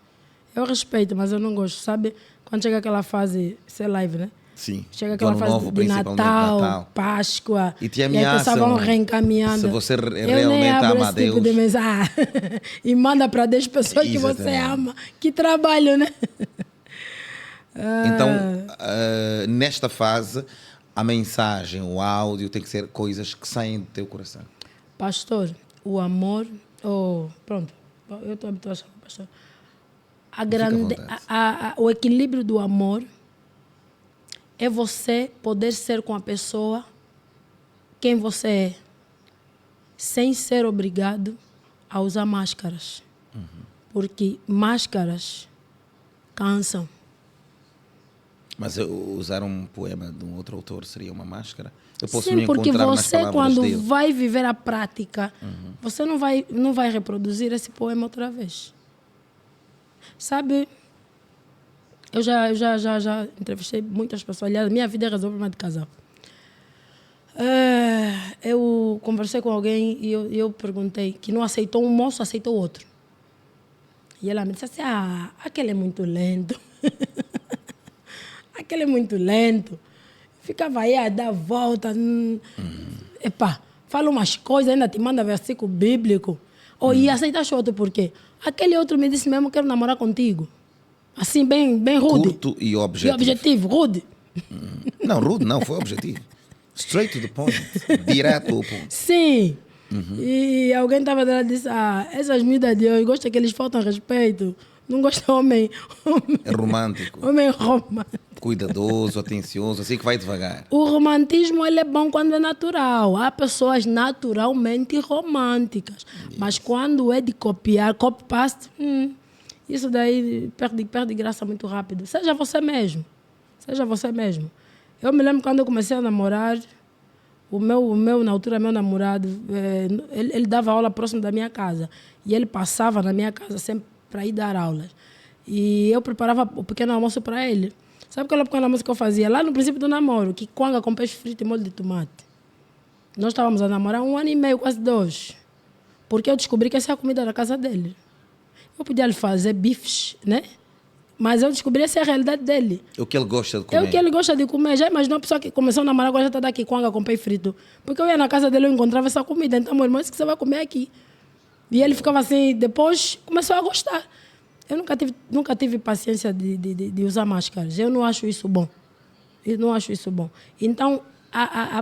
Eu respeito, mas eu não gosto. Sabe? Quando chega aquela fase, isso é live, né? Sim. Chega aquela fase novo, de Natal, Páscoa, e te ameaçam, e aí vão reencaminhando. Se você realmente ama a Deus. Tipo de mensagem. E manda para 10 pessoas que você ama. Que trabalho, né? Então, nesta fase, a mensagem, o áudio tem que ser coisas que saem do teu coração. Pastor, o amor Pronto, eu estou habituada a chamar pastor. O equilíbrio do amor é você poder ser com a pessoa quem você é, sem ser obrigado a usar máscaras. Porque máscaras cansam. Mas usar um poema de um outro autor seria uma máscara? Eu posso Sim, me porque encontrar nas você, palavras quando dele. vai viver a prática, você não vai reproduzir esse poema outra vez. Sabe, eu já entrevistei muitas pessoas. Aliás, minha vida é resolver problema de casal. Eu conversei com alguém e eu perguntei que não aceitou um moço, aceitou outro. E ela me disse assim, aquele é muito lento. Aquele é muito lento. Ficava aí a dar volta. Epá, fala umas coisas, ainda te manda versículo bíblico. E aceitas outro por quê? Aquele outro me disse mesmo, quero namorar contigo. Assim, bem rude. Curto e objetivo. E objetivo, rude. Não, rude não, foi objetivo. Straight to the point. Direto ao ponto. Sim. E alguém estava lá e disse, essas miúdas de hoje gostam que eles faltam respeito. Não gosta de homem. É romântico. Homem romântico. Cuidadoso, atencioso, assim que vai devagar. O romantismo ele é bom quando é natural. Há pessoas naturalmente românticas. Mas quando é de copiar, copy-paste, isso daí perde graça muito rápido. Seja você mesmo. Seja você mesmo. Eu me lembro quando eu comecei a namorar, na altura, meu namorado, ele dava aula próximo da minha casa. E ele passava na minha casa sempre para ir dar aulas. E eu preparava o pequeno almoço para ele. Sabe qual é o pequeno almoço que eu fazia? Lá no princípio do namoro, que quanga com peixe frito e molho de tomate. Nós estávamos a namorar 1 ano e meio, quase 2. Porque eu descobri que essa é a comida da casa dele. Eu podia lhe fazer bifes, né? Mas eu descobri essa é a realidade dele. É o que ele gosta de comer. É o que ele gosta de comer. Já imaginou a pessoa que começou a namorar, agora já está daqui quanga com peixe frito. Porque eu ia na casa dele, eu encontrava essa comida. Então, meu irmão, isso que você vai comer aqui. E ele ficava assim, depois começou a gostar. Eu nunca tive paciência de usar máscaras. Eu não acho isso bom. Eu não acho isso bom. Então,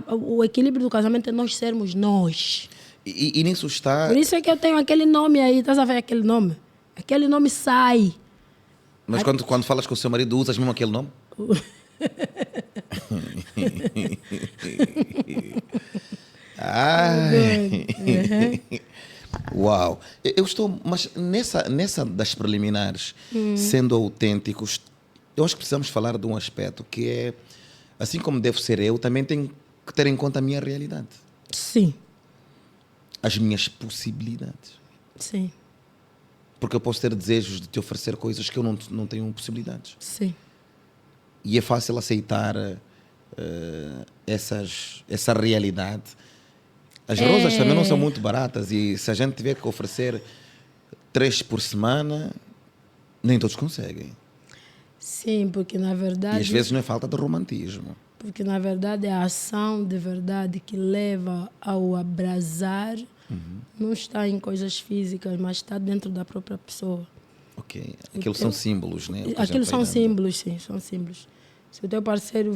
o equilíbrio do casamento é nós sermos nós. E nisso está... Por isso é que eu tenho aquele nome aí. Estás a ver aquele nome? Aquele nome sai. Mas quando falas com o seu marido, usas mesmo aquele nome? Uau! Eu estou... Mas nessa das preliminares, sendo autênticos, eu acho que precisamos falar de um aspecto que é, assim como devo ser eu, também tenho que ter em conta a minha realidade. Sim. As minhas possibilidades. Sim. Porque eu posso ter desejos de te oferecer coisas que eu não tenho possibilidades. Sim. E é fácil aceitar essa realidade. As rosas também não são muito baratas e se a gente tiver que oferecer 3 por semana, nem todos conseguem. Sim, porque na verdade... E às vezes não é falta de romantismo. Porque na verdade a ação de verdade que leva ao abrasar não está em coisas físicas, mas está dentro da própria pessoa. Ok. Aquilo são símbolos, né? Aquilo são símbolos, sim, são símbolos. Se o teu parceiro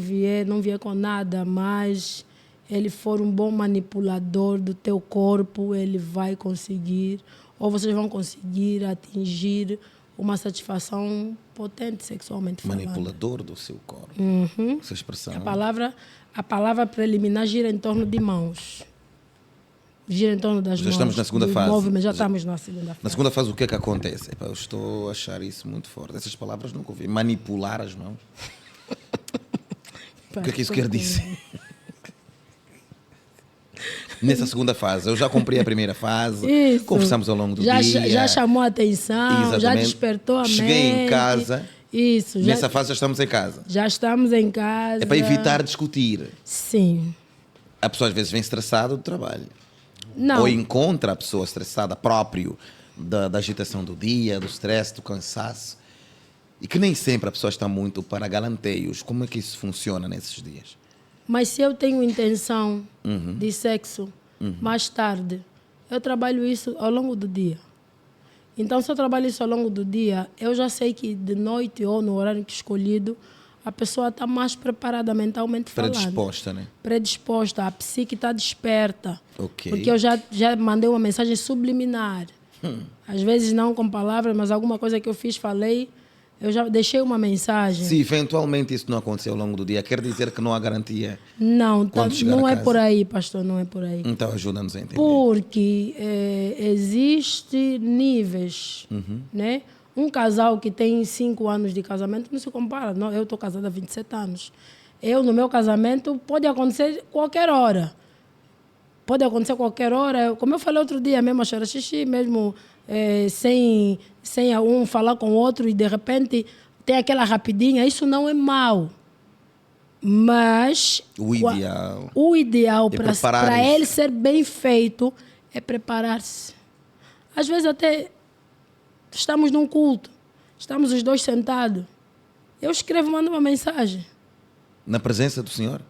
não vier com nada, mas ele for um bom manipulador do teu corpo, ele vai conseguir, ou vocês vão conseguir atingir uma satisfação potente sexualmente falando. Manipulador do seu corpo. Essa expressão. A palavra preliminar gira em torno de mãos. Gira em torno das mãos. Já estamos na segunda fase. Movimento, já estamos na segunda fase. Na segunda fase, o que é que acontece? Eu estou a achar isso muito forte. Essas palavras nunca ouvi. Manipular as mãos. O que é que isso quer dizer? Nessa segunda fase, eu já cumpri a primeira fase, isso. Conversamos ao longo do dia. Já chamou a atenção, exatamente. Já despertou a mente. Cheguei em casa. Isso. Nessa fase já estamos em casa. Já estamos em casa. É para evitar discutir. Sim. A pessoa às vezes vem estressada do trabalho. Não. Ou encontra a pessoa estressada próprio da agitação do dia, do stress, do cansaço. E que nem sempre a pessoa está muito para galanteios. Como é que isso funciona nesses dias? Mas se eu tenho intenção de sexo mais tarde, eu trabalho isso ao longo do dia. Então, se eu trabalho isso ao longo do dia, eu já sei que de noite ou no horário que escolhido, a pessoa está mais preparada mentalmente falando. Predisposta, né? Predisposta, a psique está desperta. Ok. Porque eu já mandei uma mensagem subliminar. Às vezes não com palavras, mas alguma coisa que eu fiz, falei, eu já deixei uma mensagem. Se eventualmente isso não acontecer ao longo do dia, quer dizer que não há garantia? Não, não é casa. por aí, pastor, não é por aí. Então ajuda-nos a entender. Porque existe níveis, né? Um casal que tem 5 anos de casamento não se compara. Não, eu estou casada há 27 anos. No meu casamento, pode acontecer qualquer hora. Pode acontecer qualquer hora. Como eu falei outro dia, mesmo a xixi, mesmo sem um falar com o outro e de repente tem aquela rapidinha, isso não é mau. Mas o ideal para ele ser bem feito é preparar-se. Às vezes até estamos num culto, estamos os dois sentados. Eu escrevo, mando uma mensagem. Na presença do Senhor?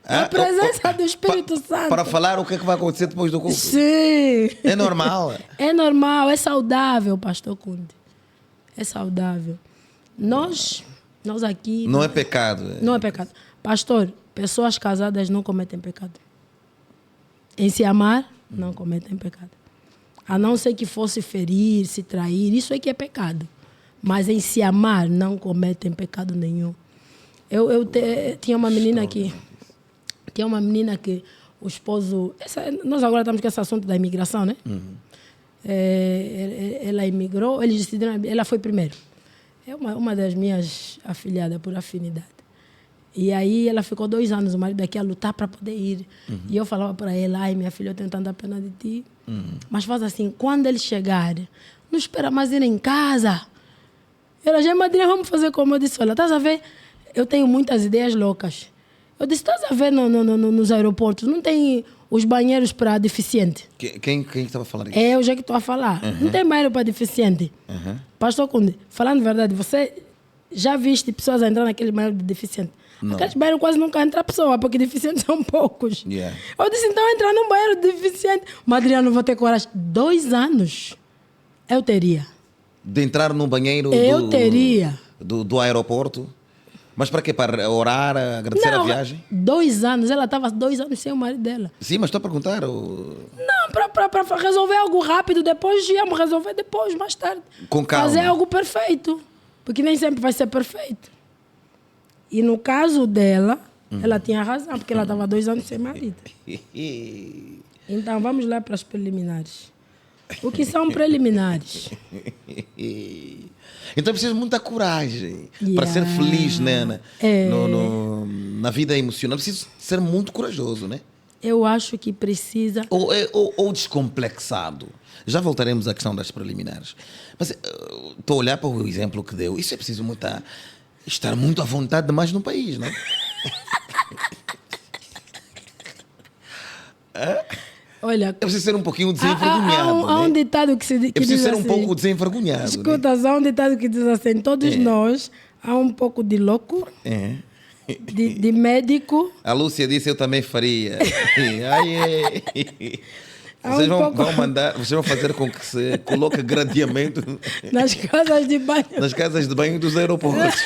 Na presença do Espírito Santo. Para falar o que é que vai acontecer depois do culto? Sim. É normal? É normal, é saudável, pastor Conde. É saudável. Nós aqui... Não é pecado. Não é pecado. Pastor, pessoas casadas não cometem pecado. Em se amar, não cometem pecado. A não ser que fosse ferir, se trair, isso é que é pecado. Mas em se amar, não cometem pecado nenhum. Tinha uma menina que... Tinha uma menina que o esposo... nós agora estamos com esse assunto da imigração, né? Ela imigrou, eles decidiram... Ela foi primeiro. É uma das minhas afilhadas por afinidade. E aí ela ficou 2 anos, o marido aqui a lutar para poder ir. E eu falava para ela, ai, minha filha, eu tenho tanta pena de ti. Mas faz assim, quando ele chegar, não espera mais ir em casa. Ela já é madrinha, vamos fazer como eu disse. Olha, estás a ver? Eu tenho muitas ideias loucas. Eu disse, estás a ver nos aeroportos, não tem os banheiros para deficiente? Quem estava a falar isso? É eu já que estou a falar. Não tem banheiro para deficiente. Pastor Conde, falando a verdade, você já viste pessoas a entrar naquele banheiro de deficiente? Não. Aqueles banheiros quase nunca entra pessoa, porque deficientes são poucos. Yeah. Eu disse, então entrar num banheiro de deficiente. Madrinha, não vou ter coragem. 2 anos eu teria. De entrar num banheiro teria. Do aeroporto? Mas para quê? Para orar, agradecer a viagem? 2 anos. Ela estava 2 anos sem o marido dela. Sim, mas estou a perguntar. Não, para resolver algo rápido, depois íamos resolver depois, mais tarde. Com calma. Fazer algo perfeito. Porque nem sempre vai ser perfeito. E no caso dela, ela tinha razão, porque ela estava 2 anos sem marido. Então, vamos lá para as preliminares. O que são preliminares? Então precisa de muita coragem para ser feliz, né? Na vida emocional. Precisa ser muito corajoso, né? Eu acho que precisa... Ou descomplexado. Já voltaremos à questão das preliminares. Mas estou a olhar para o exemplo que deu. Isso é preciso estar muito à vontade demais no país, não é? Olha, é preciso ser um pouquinho desenvergonhado. Há um ditado que se diz. É preciso ser assim, um pouco desenvergonhado. Escuta, há um ditado que diz assim: todos nós há um pouco de louco, de médico. A Lúcia disse: eu também faria. Vocês vão fazer com que se coloque gradeamento nas casas de banho. Nas casas de banho dos aeroportos.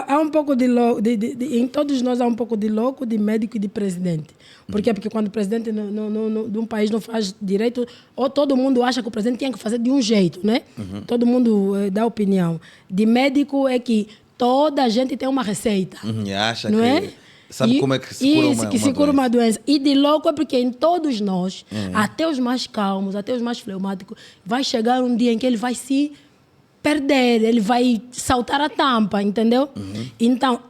Há um pouco de louco, em todos nós há um pouco de louco, de médico e de presidente. Por quê? Porque quando o presidente de um país não faz direito, ou todo mundo acha que o presidente tem que fazer de um jeito, né? Todo mundo dá opinião. De médico é que toda a gente tem uma receita. Acha não que... É? Sabe como é que se cura uma doença. E de louco é porque em todos nós, até os mais calmos, até os mais fleumáticos, vai chegar um dia em que ele vai se perder, ele vai saltar a tampa, entendeu? Então,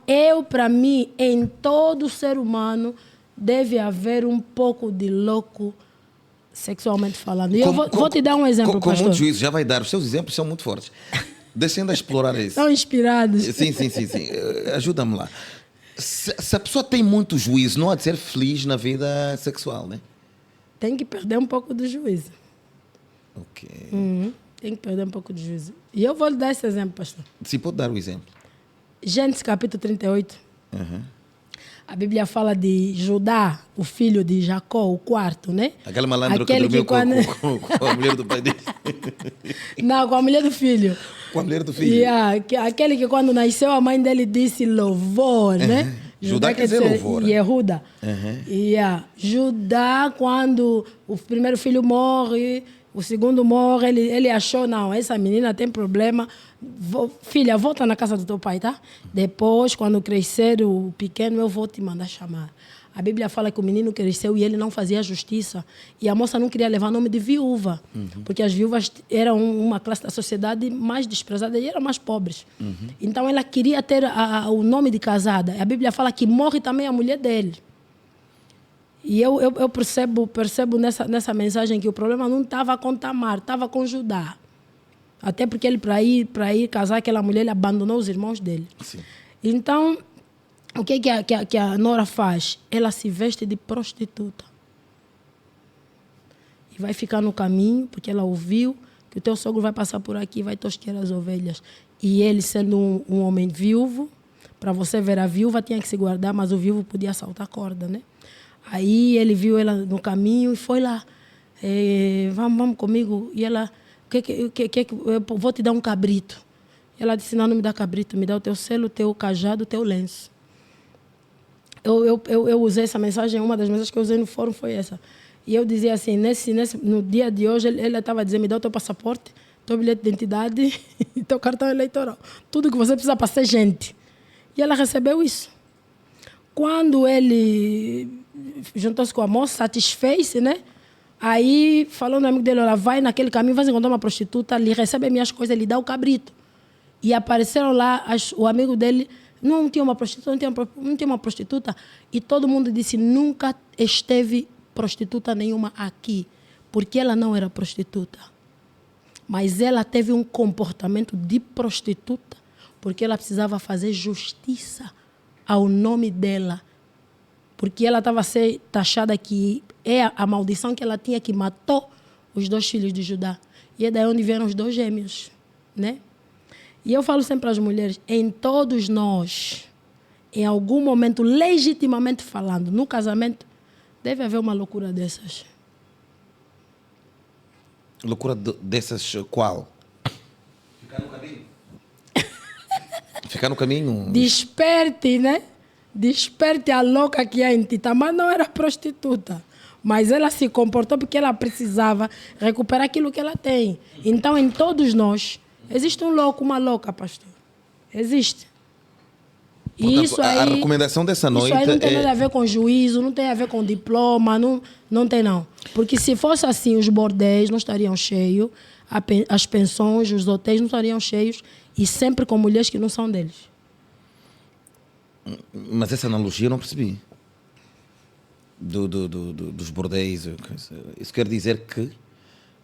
para mim, em todo ser humano, deve haver um pouco de louco sexualmente falando. E eu vou te dar um exemplo, pastor. Com muito juízo, já vai dar. Os seus exemplos são muito fortes. Descendo a explorar isso. Estão inspirados. Sim. Ajuda-me lá. Se a pessoa tem muito juízo, não há de ser feliz na vida sexual, né? Tem que perder um pouco do juízo. Ok. Tem que perder um pouco de juízo. E eu vou lhe dar esse exemplo, pastor. Se pode dar o exemplo. Gênesis capítulo 38. A Bíblia fala de Judá, o filho de Jacó, o quarto, né? Aquele malandro que dormiu com a mulher do pai dele. Não, com a mulher do filho. Com a mulher do filho. Aquele que quando nasceu a mãe dele disse louvor, né? Judá quer dizer louvor. Yehuda. Judá, quando o primeiro filho morre, o segundo morre, ele achou, não, essa menina tem problema. Filha, volta na casa do teu pai, tá? Depois, quando crescer o pequeno, eu vou te mandar chamar. A Bíblia fala que o menino cresceu e ele não fazia justiça. E a moça não queria levar nome de viúva, porque as viúvas eram uma classe da sociedade mais desprezada e eram mais pobres. Então ela queria ter o nome de casada. A Bíblia fala que morre também a mulher dele. E eu percebo nessa mensagem que o problema não estava com Tamar, estava com Judá. Até porque ele, para ir casar aquela mulher, ele abandonou os irmãos dele. Sim. Então, o que a Nora faz? Ela se veste de prostituta. E vai ficar no caminho, porque ela ouviu que o teu sogro vai passar por aqui e vai tosquear as ovelhas. E ele, sendo um homem viúvo, para você ver a viúva tinha que se guardar, mas o viúvo podia saltar a corda, né? Aí ele viu ela no caminho e foi lá. Vamos comigo. E ela, eu vou te dar um cabrito. Ela disse, não me dá cabrito, me dá o teu selo, o teu cajado, o teu lenço. Eu usei essa mensagem, uma das mensagens que eu usei no fórum foi essa. E eu dizia assim, no dia de hoje, ele estava dizendo, me dá o teu passaporte, teu bilhete de identidade e teu cartão eleitoral. Tudo que você precisa para ser gente. E ela recebeu isso. Quando ele juntou-se com a moça, satisfez-se, né? Aí, falou no amigo dele, ela vai naquele caminho, vai encontrar uma prostituta, lhe recebe as minhas coisas, lhe dá o cabrito. E apareceram lá, o amigo dele, não tinha uma prostituta, e todo mundo disse, nunca esteve prostituta nenhuma aqui, porque ela não era prostituta. Mas ela teve um comportamento de prostituta, porque ela precisava fazer justiça ao nome dela, porque ela estava a ser taxada que é a maldição que ela tinha, que matou os 2 filhos de Judá. E é daí onde vieram os 2 gêmeos, né? E eu falo sempre às mulheres, em todos nós, em algum momento, legitimamente falando, no casamento, deve haver uma loucura dessas. Loucura dessas qual? Ficar no caminho. Ficar no caminho. Desperte, né? Desperte a louca que é em ti. Tamar não era prostituta, mas ela se comportou porque ela precisava recuperar aquilo que ela tem. Então, em todos nós, existe um louco, uma louca, pastor. Existe. Portanto, e isso aí, a recomendação dessa noite isso aí não tem nada a ver com juízo, não tem a ver com diploma, não tem não. Porque se fosse assim, os bordéis não estariam cheios, as pensões, os hotéis não estariam cheios, e sempre com mulheres que não são deles. Mas essa analogia eu não percebi. Dos bordéis. Isso quer dizer que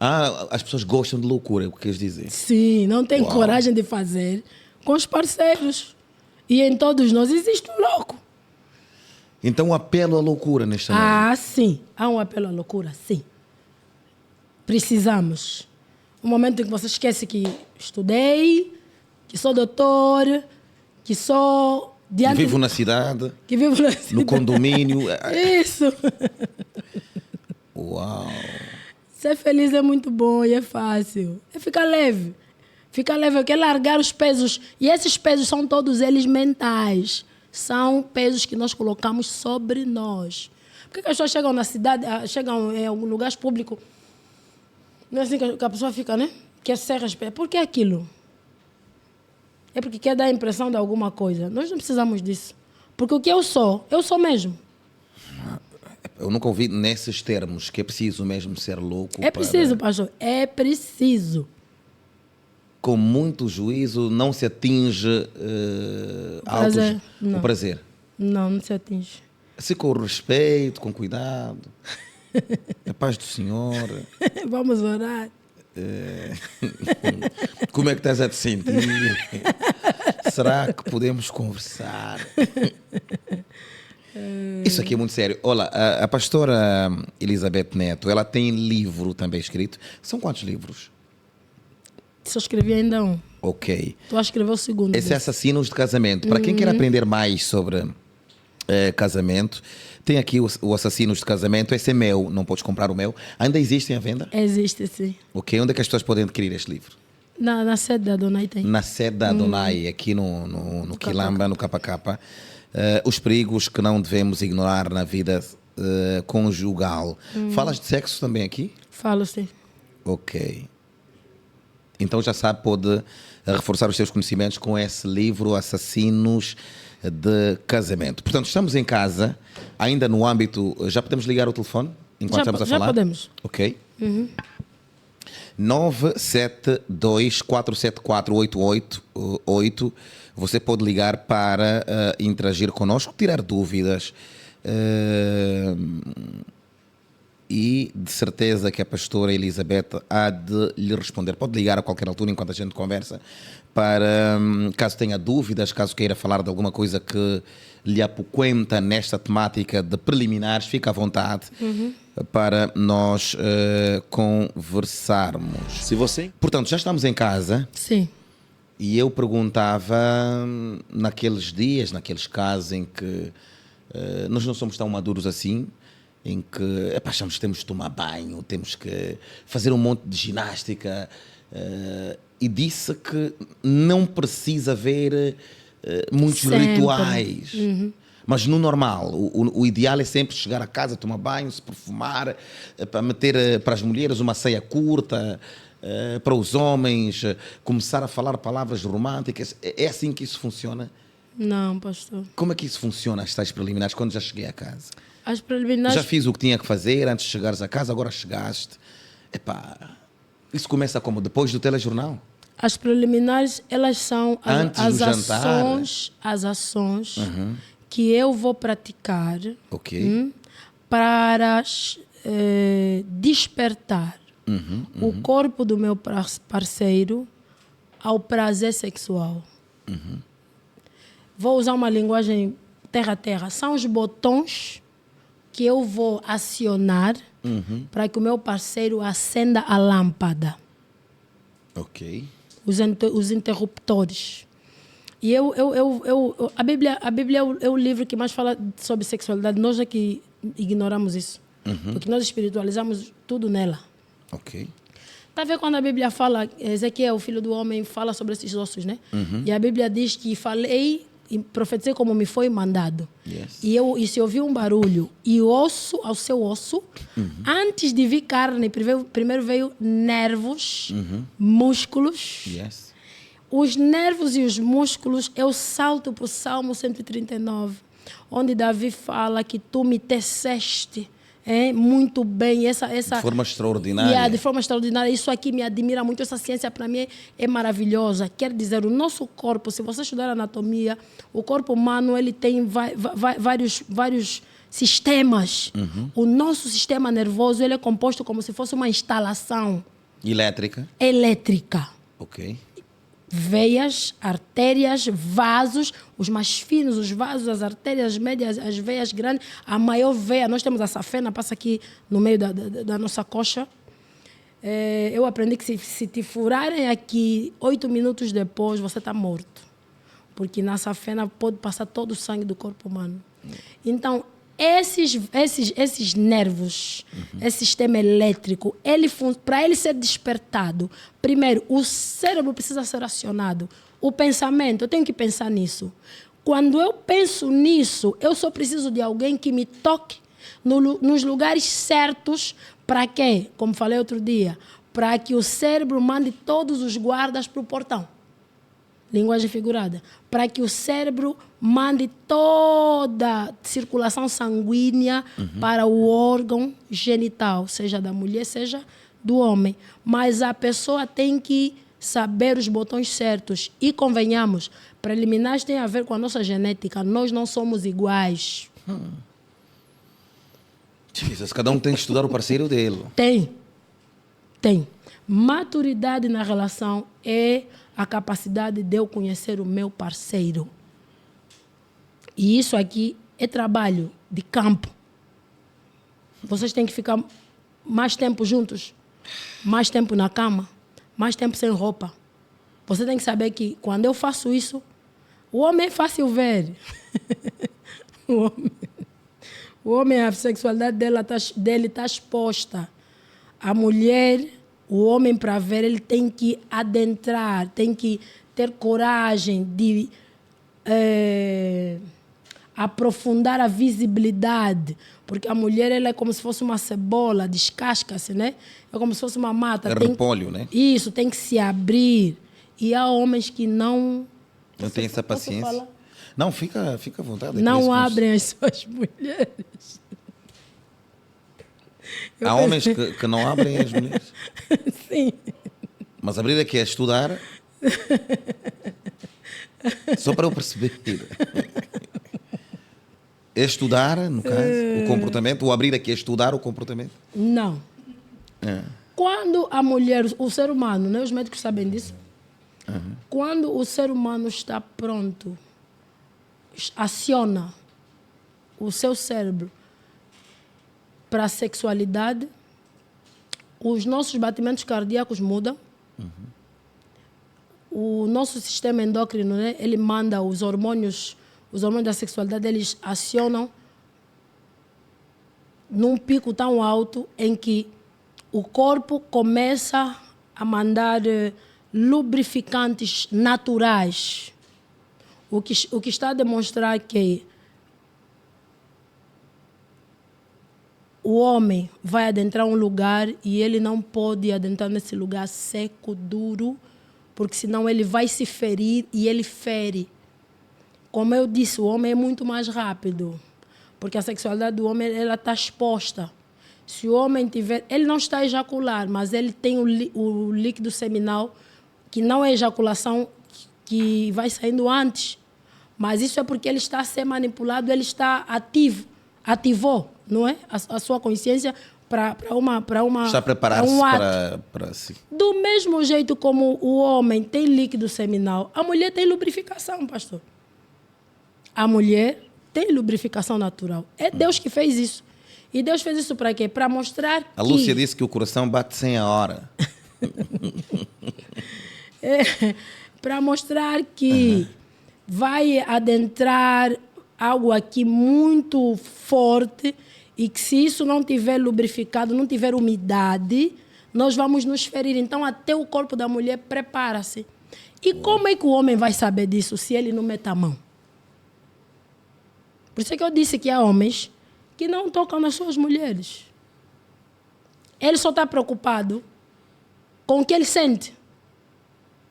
as pessoas gostam de loucura, é o que queres dizer? Sim, não tem coragem de fazer com os parceiros. E em todos nós existe um louco. Então, um apelo à loucura nesta noite. Sim. Há um apelo à loucura, sim. Precisamos. Um momento em que você esquece que estudei, que sou doutor, que sou... Que vivo na cidade. Que vivo na cidade. No condomínio. Isso. Uau. Ser feliz é muito bom e é fácil. É ficar leve. Ficar leve, é largar os pesos. E esses pesos são todos eles mentais. São pesos que nós colocamos sobre nós. Por que as pessoas chegam na cidade, chegam em algum lugar público, não é assim que a pessoa fica, né? Quer ser respeitado. Por que aquilo? É porque quer dar a impressão de alguma coisa. Nós não precisamos disso. Porque o que eu sou mesmo. Eu nunca ouvi nesses termos que é preciso mesmo ser louco. É preciso, pastor. É preciso. Com muito juízo não se atinge o prazer. Não se atinge. Se com respeito, com cuidado. A paz do Senhor. Vamos orar. Como é que estás a te sentir? Será que podemos conversar? Isso aqui é muito sério. Olha, a pastora Elizabeth Neto, ela tem livro também escrito. São quantos livros? Só escrevi ainda um. Ok. Estou a escrever o segundo. Esse é Assassinos de Casamento. Para quem quer aprender mais sobre casamento. Tem aqui o Assassinos de Casamento. Esse é meu, não podes comprar o meu. Ainda existem à venda? Existe, sim. Ok, onde é que as pessoas podem adquirir este livro? Na sede da Adonai tem. Na sede da Adonai, aqui no Quilamba, no KK. Os perigos que não devemos ignorar na vida conjugal. Falas de sexo também aqui? Falo, sim. Ok. Então já sabe, pode reforçar os seus conhecimentos com esse livro, Assassinos de Casamento. Portanto, estamos em casa, ainda no âmbito... Já podemos ligar o telefone enquanto estamos a falar? Já podemos. Ok. 972474888. Você pode ligar para interagir connosco, tirar dúvidas. E de certeza que a pastora Elizabeth há de lhe responder. Pode ligar a qualquer altura enquanto a gente conversa, para caso tenha dúvidas, caso queira falar de alguma coisa que lhe apoquenta nesta temática de preliminares, fica à vontade para nós conversarmos. Se você... Portanto, já estamos em casa. Sim. E eu perguntava, naqueles dias, naqueles casos em que nós não somos tão maduros assim, em que achamos que temos de tomar banho, temos que fazer um monte de ginástica, e disse que não precisa haver muitos rituais. Mas no normal, o ideal é sempre chegar a casa, tomar banho, se perfumar, para meter para as mulheres uma saia curta, para os homens começar a falar palavras românticas. É assim que isso funciona? Não, pastor. Como é que isso funciona, as tais preliminares, quando já cheguei a casa? As preliminares... Já fiz o que tinha que fazer antes de chegares a casa, agora chegaste. Isso começa como? Depois do telejornal? As preliminares, elas são as ações que eu vou praticar para despertar o corpo do meu parceiro ao prazer sexual. Vou usar uma linguagem terra-terra. São os botões que eu vou acionar para que o meu parceiro acenda a lâmpada. Ok. Os interruptores. E a Bíblia é o livro que mais fala sobre sexualidade. Nós é que ignoramos isso. Porque nós espiritualizamos tudo nela. Ok. Está a ver quando a Bíblia fala, Ezequiel, o filho do homem, fala sobre esses ossos, né? E a Bíblia diz que falei e profetizei como me foi mandado. Yes. E se ouvir um barulho e osso ao seu osso, antes de vir carne, primeiro veio nervos, músculos. Yes. Os nervos e os músculos, eu salto para o Salmo 139, onde Davi fala que tu me teceste muito bem. De forma extraordinária. De forma extraordinária. Isso aqui me admira muito. Essa ciência, para mim, é maravilhosa. Quer dizer, o nosso corpo, se você estudar anatomia, o corpo humano ele tem vários sistemas. O nosso sistema nervoso ele é composto como se fosse uma instalação elétrica. Ok. Veias, artérias, vasos, os mais finos, os vasos, as artérias as médias, as veias grandes, a maior veia. Nós temos a safena, passa aqui no meio da nossa coxa. Eu aprendi que se te furarem aqui, 8 minutos depois, você está morto. Porque na safena pode passar todo o sangue do corpo humano. Então, esses nervos, esse sistema elétrico, para ele ser despertado, primeiro, o cérebro precisa ser acionado. O pensamento, eu tenho que pensar nisso. Quando eu penso nisso, eu só preciso de alguém que me toque nos lugares certos. Para quê? Como falei outro dia, para que o cérebro mande todos os guardas para o portão. Linguagem figurada. Para que o cérebro mande toda a circulação sanguínea para o órgão genital, seja da mulher, seja do homem. Mas a pessoa tem que saber os botões certos. E convenhamos, preliminares tem a ver com a nossa genética. Nós não somos iguais. Cada um tem que estudar o parceiro dele. Tem. Maturidade na relação é a capacidade de eu conhecer o meu parceiro. E isso aqui é trabalho de campo. Vocês têm que ficar mais tempo juntos, mais tempo na cama, mais tempo sem roupa. Você tem que saber que quando eu faço isso, o homem é fácil ver. O homem, a sexualidade dele tá exposta. A mulher, o homem, para ver, ele tem que adentrar, tem que ter coragem de aprofundar a visibilidade. Porque a mulher, ela é como se fosse uma cebola, descasca-se, né? É como se fosse uma mata. É repolho, né? Isso, tem que se abrir. E há homens que não... Não tem essa paciência. Falar? Não, fica à vontade. Não abrem as suas mulheres. Há homens que não abrem as mulheres? Sim. Mas abrir aqui é estudar... Só para eu perceber. É estudar, no caso, o comportamento? Ou abrir aqui é estudar o comportamento? Não. Quando a mulher, o ser humano, né, os médicos sabem disso, quando o ser humano está pronto, aciona o seu cérebro para a sexualidade, os nossos batimentos cardíacos mudam, o nosso sistema endócrino, né, ele manda os hormônios da sexualidade, eles acionam num pico tão alto em que o corpo começa a mandar lubrificantes naturais. O que está a demonstrar que o homem vai adentrar um lugar e ele não pode adentrar nesse lugar seco, duro, porque senão ele vai se ferir e ele fere. Como eu disse, o homem é muito mais rápido, porque a sexualidade do homem ela está exposta. Se o homem tiver... Ele não está a ejacular, mas ele tem o líquido seminal, que não é ejaculação, que vai saindo antes. Mas isso é porque ele está a ser manipulado, ele está ativou, não é? A sua consciência para está a preparar-se para si. Do mesmo jeito como o homem tem líquido seminal, a mulher tem lubrificação, pastor. A mulher tem lubrificação natural. É Deus que fez isso. E Deus fez isso para quê? Para mostrar que... A Lúcia disse que o coração bate 100 a hora. Para mostrar que vai adentrar algo aqui muito forte e que se isso não tiver lubrificado, não tiver umidade, nós vamos nos ferir. Então, até o corpo da mulher prepara-se. E como é que o homem vai saber disso se ele não mete a mão? Por isso é que eu disse que há homens que não tocam nas suas mulheres. Ele só está preocupado com o que ele sente.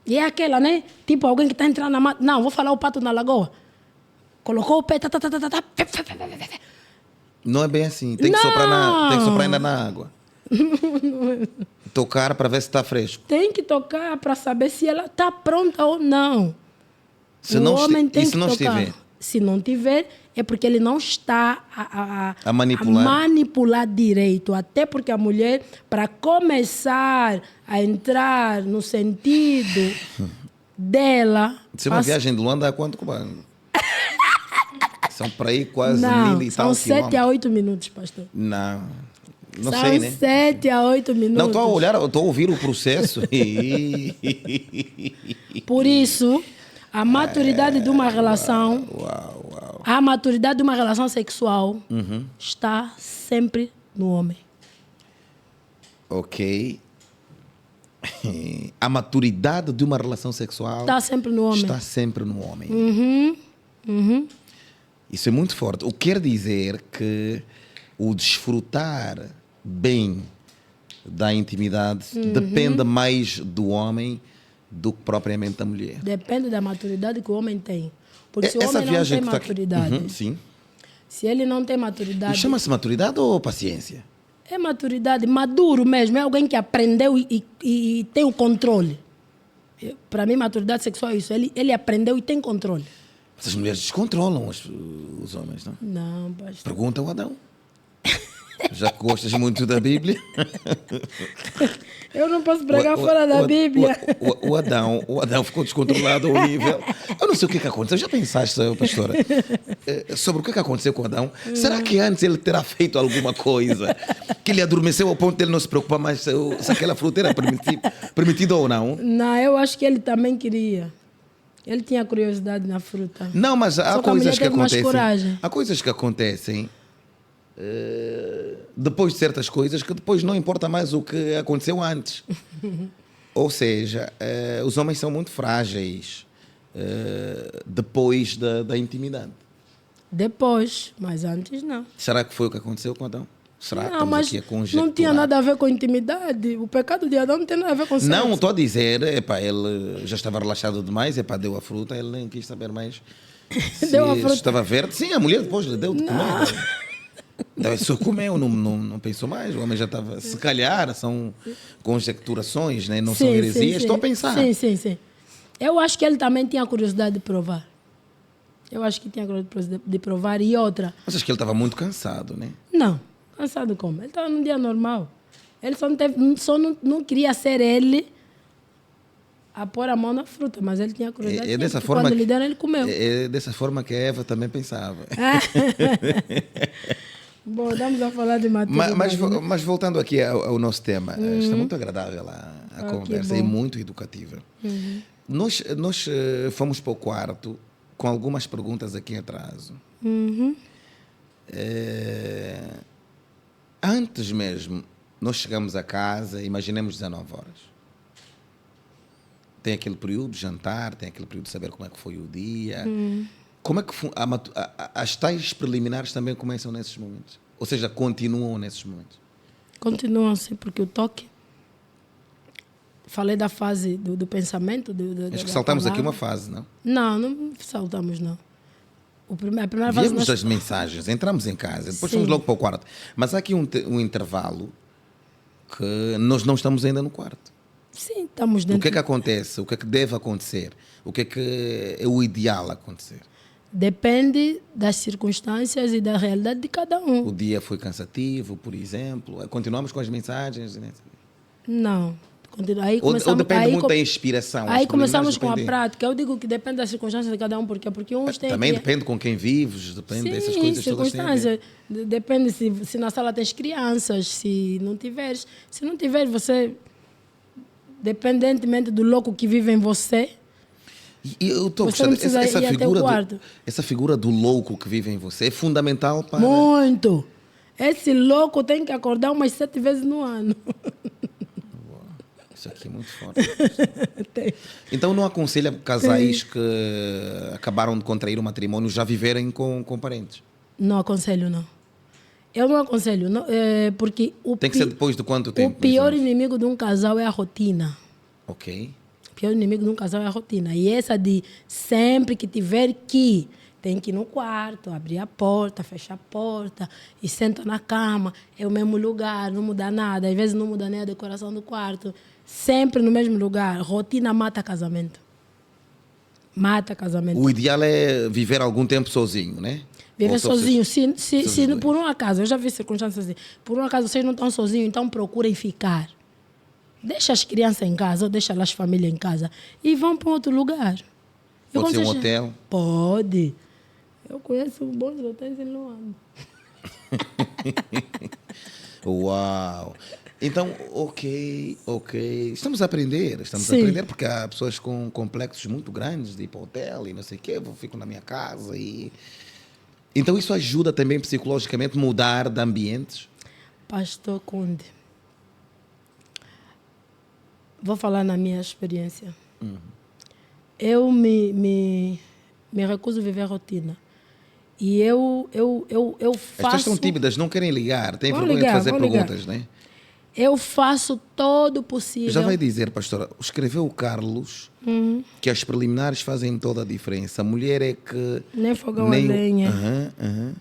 E é aquela, né? Tipo alguém que está entrando na mata. Não, vou falar o pato na lagoa. Colocou o pé. Não é bem assim. Tem que soprar ainda na água. Tocar para ver se está fresco. Tem que tocar para saber se ela está pronta ou não. Se não estiver? Se não tiver, é porque ele não está a manipular direito. Até porque a mulher, para começar a entrar no sentido dela... Isso é uma viagem de Luanda a quanto cubano? São para aí quase 1.000 e tal quilômetros. São 7 a 8 minutos, pastor. Não sei, né? São 7 a 8 minutos. Não, estou a ouvir o processo. Por isso, a maturidade de uma relação... A maturidade de uma relação sexual está sempre no homem. Ok. A maturidade de uma relação sexual... Está sempre no homem. Está sempre no homem. Isso é muito forte. O que quer dizer que o desfrutar bem da intimidade depende mais do homem do que propriamente da mulher. Depende da maturidade que o homem tem. Porque se o homem não tem maturidade... sim. Se ele não tem maturidade... Chama-se maturidade ou paciência? É maturidade, maduro mesmo. É alguém que aprendeu e tem o controle. Para mim, maturidade sexual é isso. Ele aprendeu e tem controle. Mas as mulheres descontrolam os homens, não? Não, pastor. Pergunta ao Adão. Já que gostas muito da Bíblia. Eu não posso pregar fora da Bíblia. O Adão ficou descontrolado ao nível... Eu não sei o que aconteceu. Já pensaste, pastora, sobre o que aconteceu com o Adão? Será que antes ele terá feito alguma coisa que ele adormeceu ao ponto de ele não se preocupar mais se aquela fruta era permitida ou não? Não, eu acho que ele também queria. Ele tinha curiosidade na fruta. Não, mas há coisas que acontecem. Há coisas que acontecem depois de certas coisas que depois não importa mais o que aconteceu antes. Ou seja, os homens são muito frágeis depois da intimidade. Depois, mas antes não. Será que foi o que aconteceu com Adão? Será que não, mas aqui a conjecturar? não tinha nada a ver com intimidade. O pecado de Adão não tem nada a ver com sexo. Não, estou a dizer, ele já estava relaxado demais, deu a fruta, ele nem quis saber mais Deu a fruta. se estava verde. Sim, a mulher depois lhe deu de comer. Então ele só comeu, não pensou mais. O homem já estava, se calhar, são conjecturações, né? Não são heresias. Estou a pensar. Sim. Eu acho que ele também tinha curiosidade de provar. Eu acho que tinha curiosidade de provar. E outra... Mas acho que ele estava muito cansado, né? Não. Cansado como? Ele estava num dia normal. Ele só não queria ser ele a pôr a mão na fruta, mas ele tinha curiosidade. É dessa forma quando lhe deram, ele comeu. É dessa forma que a Eva também pensava. Bom, estamos a falar de matéria. Mas voltando aqui ao nosso tema, está muito agradável a conversa e muito educativa. Nós fomos para o quarto com algumas perguntas aqui em atraso. Antes mesmo, nós chegamos a casa, imaginemos 19 horas. Tem aquele período de jantar, tem aquele período de saber como é que foi o dia. Como é que as tais preliminares também começam nesses momentos? Ou seja, continuam nesses momentos? Continuam sim, porque o toque... Falei da fase do pensamento. Acho que saltamos aqui uma fase, não? Não saltamos, não. A primeira fase... Viemos das mensagens, entramos em casa, depois fomos logo para o quarto. Mas há aqui um intervalo que nós não estamos ainda no quarto. Sim, estamos dentro. O que é que acontece? O que é que deve acontecer? O que é o ideal acontecer? Depende das circunstâncias e da realidade de cada um. O dia foi cansativo, por exemplo? Continuamos com as mensagens? Não. Aí ou depende muito da inspiração. Aí começamos com a prática. Eu digo que depende das circunstâncias de cada um, porque uns têm... Também depende com quem vives, depende dessas coisas todas. Circunstâncias. Depende se na sala tens crianças, se não tiveres. Se não tiveres, você... Dependentemente do louco que vive em você... E eu estou gostando, essa figura do louco que vive em você é fundamental para... Muito! Esse louco tem que acordar umas 7 vezes no ano. Isso aqui é muito forte. Então não aconselha casais que acabaram de contrair o matrimônio já viverem com parentes? Não aconselho, não. Eu não aconselho, não, porque... Tem que ser depois de quanto tempo? O pior inimigo de um casal é a rotina. Ok. O pior inimigo de um casal é a rotina. E essa de sempre que tiver que... Tem que ir no quarto, abrir a porta, fechar a porta e senta na cama. É o mesmo lugar, não muda nada. Às vezes não muda nem a decoração do quarto. Sempre no mesmo lugar. Rotina mata casamento. Mata casamento. O ideal é viver algum tempo sozinho, né? Viver sozinho. Se por um acaso, eu já vi circunstâncias assim, por um acaso vocês não estão sozinhos, então procurem ficar. Deixa as crianças em casa ou deixa as famílias em casa e vão para outro lugar. Pode ser um hotel? Pode. Eu conheço bons hotéis em Luanda. Uau! Então, ok. Estamos a aprender porque há pessoas com complexos muito grandes de ir para o hotel e não sei o quê, eu fico na minha casa e... Então isso ajuda também psicologicamente a mudar de ambientes? Pastor Conde, vou falar na minha experiência. Eu me recuso a viver a rotina. E eu faço... Estas estão tímidas, não querem ligar, têm vergonha de fazer perguntas, né? Eu faço todo o possível. Já vai dizer, pastora, escreveu o Carlos que as preliminares fazem toda a diferença. A mulher é que... Nem fogão a lenha.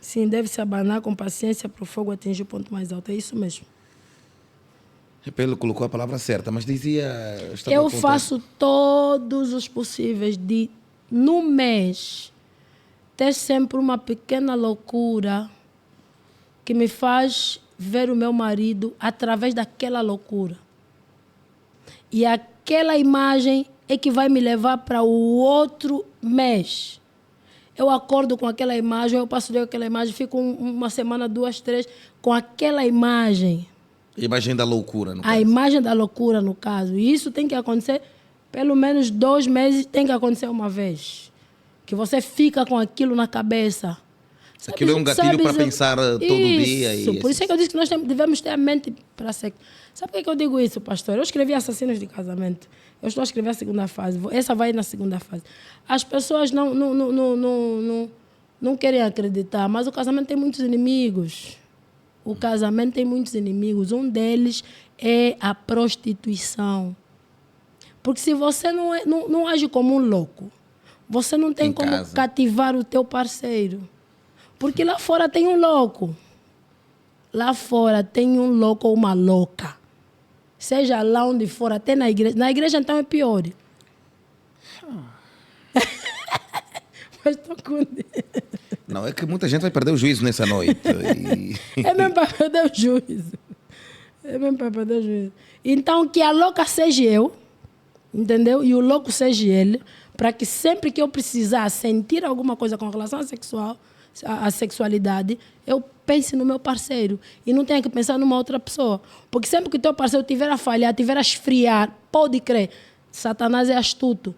Sim, deve-se abanar com paciência para o fogo atingir o ponto mais alto. É isso mesmo. Ele colocou a palavra certa, mas dizia... Eu faço todos os possíveis de, no mês, ter sempre uma pequena loucura que me faz ver o meu marido através daquela loucura. E aquela imagem é que vai me levar para o outro mês. Eu acordo com aquela imagem, eu passo de aquela imagem, fico uma semana, 2, 3, com aquela imagem. Imagem da loucura, no caso. A imagem da loucura, no caso. E isso tem que acontecer pelo menos 2 meses tem que acontecer uma vez. Que você fica com aquilo na cabeça. Aquilo é um gatilho para pensar todo dia. Isso, por isso é que eu disse que nós devemos ter a mente para ser. Sabe por que eu digo isso, pastor? Eu escrevi Assassinos de Casamento. Eu estou a escrever a segunda fase. Essa vai na segunda fase. As pessoas não querem acreditar, mas o casamento tem muitos inimigos. O casamento tem muitos inimigos. Um deles é a prostituição. Porque se você não age como um louco, você não tem como cativar o teu parceiro. Porque lá fora tem um louco. Lá fora tem um louco ou uma louca. Seja lá onde for, até na igreja. Na igreja, então, é pior. Mas estou com... Não, é que muita gente vai perder o juízo nessa noite. É mesmo para perder o juízo. É mesmo para perder o juízo. Então, que a louca seja eu, entendeu? E o louco seja ele, para que sempre que eu precisar sentir alguma coisa com relação à sexualidade, eu pense no meu parceiro e não tenha que pensar numa outra pessoa. Porque sempre que o teu parceiro tiver a falhar, tiver a esfriar, pode crer, Satanás é astuto.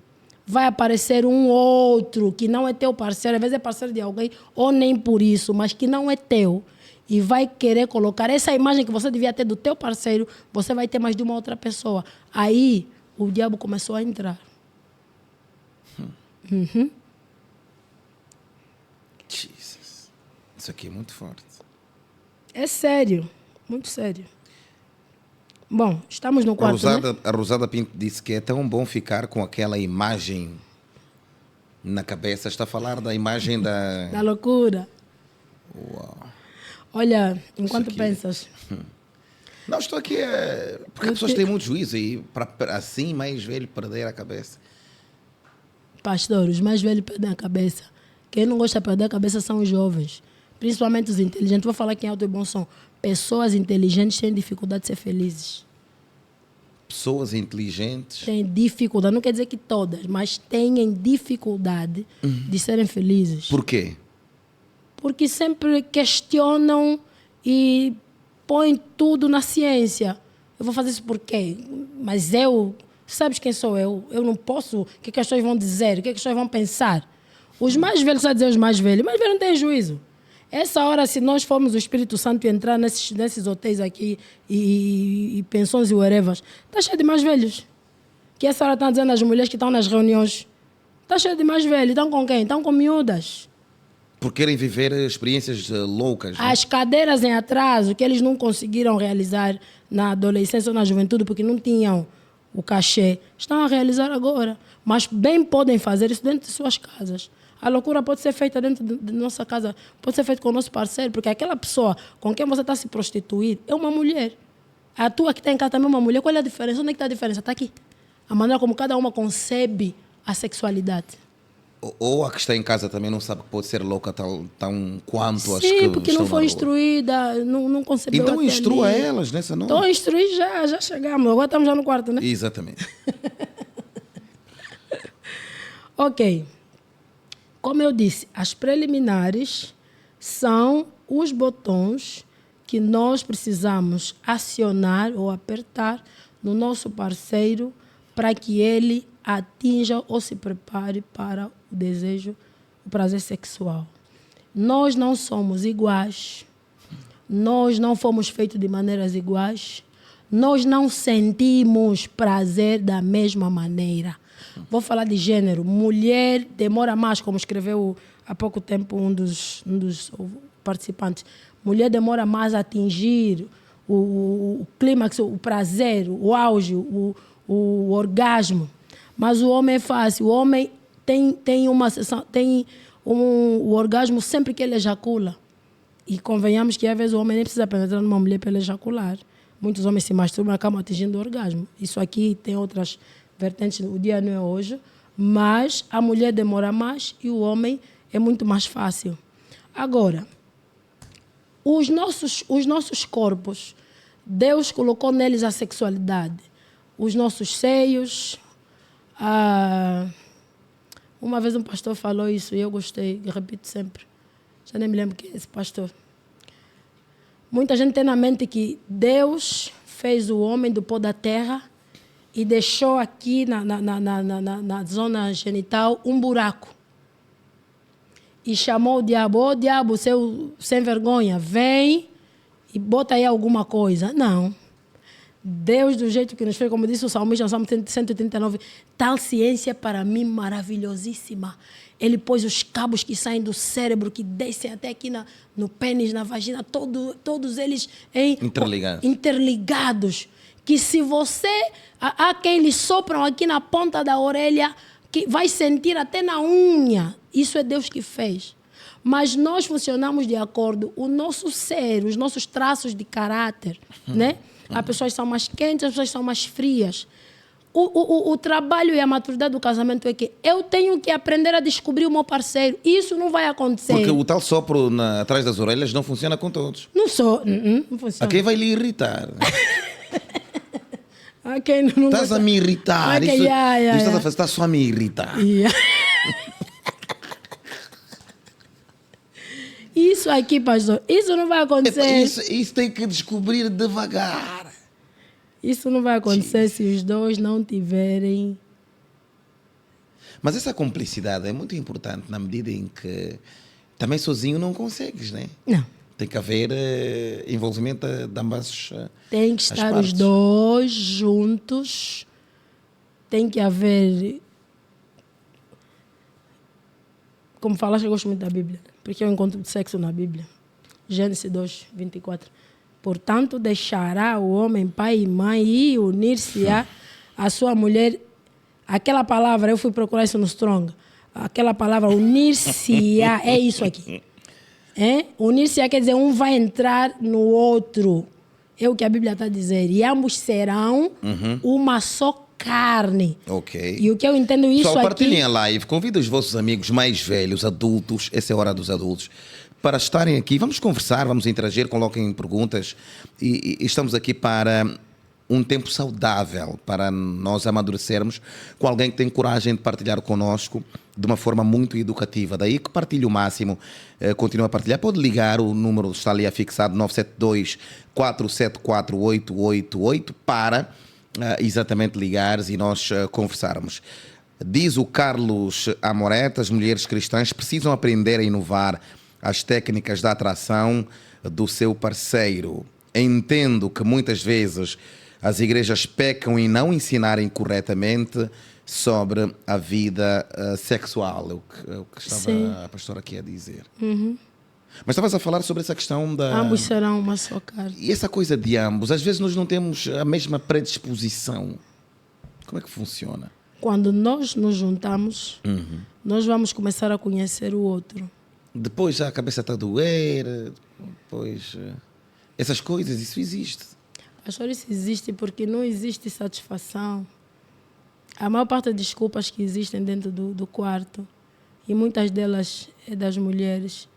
Vai aparecer um outro que não é teu parceiro, às vezes é parceiro de alguém, ou nem por isso, mas que não é teu. E vai querer colocar essa imagem que você devia ter do teu parceiro, você vai ter mais de uma outra pessoa. Aí o diabo começou a entrar. Jesus. Isso aqui é muito forte. É sério, muito sério. Bom, estamos no quarto, A Rosada Pinto disse que é tão bom ficar com aquela imagem na cabeça. Está a falar da imagem da... Da loucura. Uau. Olha, enquanto pensas... Não, estou aqui... Porque as pessoas têm muito juízo e para assim, mais velho, perder a cabeça. Pastor, os mais velhos perdem a cabeça. Quem não gosta de perder a cabeça são os jovens. Principalmente os inteligentes. Vou falar que em alto e bom som. Pessoas inteligentes têm dificuldade de ser felizes. Pessoas inteligentes? Têm dificuldade. Não quer dizer que todas, mas têm dificuldade de serem felizes. Por quê? Porque sempre questionam e põem tudo na ciência. Eu vou fazer isso por quê? Mas eu... Sabes quem sou eu? Eu não posso... O que as pessoas vão dizer? O que as pessoas vão pensar? Os mais velhos, só dizer os mais velhos não têm juízo. Essa hora, se nós formos o Espírito Santo entrar nesses hotéis aqui e pensões e whatever, está cheio de mais velhos. Que essa hora estão dizendo as mulheres que estão nas reuniões. Está cheio de mais velhos. Estão com quem? Estão com miúdas. Porque querem viver experiências loucas. As cadeiras em atraso que eles não conseguiram realizar na adolescência ou na juventude porque não tinham o cachê, estão a realizar agora. Mas bem podem fazer isso dentro de suas casas. A loucura pode ser feita dentro de nossa casa, pode ser feita com o nosso parceiro, porque aquela pessoa com quem você está a se prostituir é uma mulher. A tua que está em casa também é uma mulher. Qual é a diferença? Onde é que está a diferença? Está aqui. A maneira como cada uma concebe a sexualidade. Ou a que está em casa também não sabe que pode ser louca tão quanto as que Sim, porque não foi instruída, não concebeu. Então instrua elas nessa noite. Estou a instruir, já chegamos. Agora estamos já no quarto, né? Exatamente. Ok. Como eu disse, as preliminares são os botões que nós precisamos acionar ou apertar no nosso parceiro para que ele atinja ou se prepare para o desejo, o prazer sexual. Nós não somos iguais, nós não fomos feitos de maneiras iguais, nós não sentimos prazer da mesma maneira. Vou falar de gênero. Mulher demora mais, como escreveu há pouco tempo um dos participantes. Mulher demora mais a atingir o clímax, o prazer, o auge, o orgasmo. Mas o homem é fácil. O homem tem o orgasmo sempre que ele ejacula. E convenhamos que às vezes o homem nem precisa penetrar numa mulher para ele ejacular. Muitos homens se masturbam e acabam atingindo o orgasmo. Isso aqui tem outras vertentes, o dia não é hoje, mas a mulher demora mais e o homem é muito mais fácil. Agora, os nossos corpos, Deus colocou neles a sexualidade. Os nossos seios. Uma vez um pastor falou isso e eu gostei, eu repito sempre. Já nem me lembro quem é esse pastor. Muita gente tem na mente que Deus fez o homem do pó da terra e deixou aqui na zona genital um buraco. E chamou o diabo: ô diabo, seu sem vergonha, vem e bota aí alguma coisa. Não. Deus, do jeito que nos fez, como disse o salmista, no Salmo 139, tal ciência para mim maravilhosíssima. Ele pôs os cabos que saem do cérebro, que descem até aqui no pênis, na vagina, todos eles interligados. Que se você... Há quem lhe sopram aqui na ponta da orelha, que vai sentir até na unha. Isso é Deus que fez. Mas nós funcionamos de acordo com o nosso ser, os nossos traços de caráter, né? As pessoas são mais quentes, as pessoas são mais frias. O trabalho e a maturidade do casamento é que eu tenho que aprender a descobrir o meu parceiro. Isso não vai acontecer. Porque o tal sopro atrás das orelhas não funciona com todos. Não funciona. A quem vai lhe irritar? A quem não estás a me irritar. Isso estás a fazer, estás só a me irritar. Isso aqui, pastor, isso não vai acontecer. Isso tem que descobrir devagar. Isso não vai acontecer se os dois não tiverem... Mas essa cumplicidade é muito importante na medida em que também sozinho não consegues, né? Não. Tem que haver envolvimento de ambas tem que estar os dois juntos. Tem que haver... Como falaste, eu gosto muito da Bíblia. Porque eu encontro sexo na Bíblia. Gênesis 2, 24. Portanto, deixará o homem pai e mãe e unir-se-á a sua mulher. Aquela palavra, eu fui procurar isso no Strong. Aquela palavra, unir-se-á, é isso aqui. Unir-se-á quer dizer um vai entrar no outro. É o que a Bíblia está a dizer. E ambos serão uma só carne. Ok. E o que eu entendo isso aqui... partilhem a live. Convida os vossos amigos mais velhos, adultos, essa é a hora dos adultos, para estarem aqui. Vamos conversar, vamos interagir, coloquem perguntas. E estamos aqui para um tempo saudável, para nós amadurecermos com alguém que tem coragem de partilhar conosco de uma forma muito educativa. Daí que partilhe o máximo, continua a partilhar. Pode ligar, o número está ali afixado, 972-474-888, para... exatamente ligares e nós conversarmos. Diz o Carlos Amorete: as mulheres cristãs precisam aprender a inovar as técnicas da atração do seu parceiro. Entendo que muitas vezes as igrejas pecam em não ensinarem corretamente sobre a vida sexual. É o que estava a pastora aqui a dizer. Mas estavas a falar sobre essa questão da... Ambos serão uma só carne. E essa coisa de ambos, às vezes nós não temos a mesma predisposição. Como é que funciona? Quando nós nos juntamos, nós vamos começar a conhecer o outro. Depois já a cabeça está a doer, depois... essas coisas, isso existe. Pastor, isso existe porque não existe satisfação. A maior parte das desculpas que existem dentro do quarto, e muitas delas é das mulheres,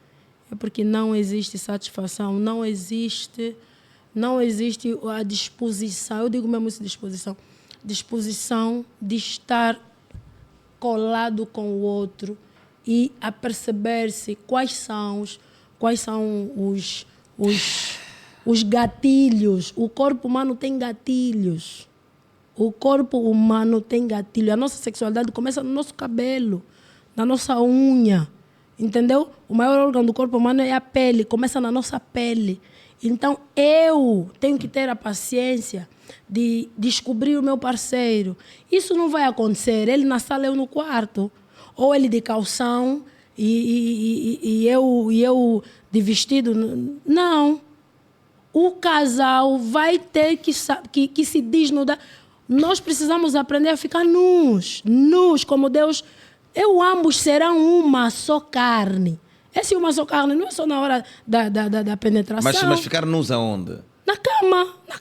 é porque não existe satisfação, não existe a disposição, eu digo mesmo isso, disposição de estar colado com o outro e a perceber-se quais são os gatilhos. O corpo humano tem gatilhos. O corpo humano tem gatilho. A nossa sexualidade começa no nosso cabelo, na nossa unha. Entendeu? O maior órgão do corpo humano é a pele, começa na nossa pele. Então, eu tenho que ter a paciência de descobrir o meu parceiro. Isso não vai acontecer, ele na sala, eu no quarto. Ou ele de calção e eu de vestido. Não. O casal vai ter que se desnudar. Nós precisamos aprender a ficar nus, como Deus... ambos serão uma só carne. Essa uma só carne não é só na hora da penetração. Mas ficar nus aonde? Na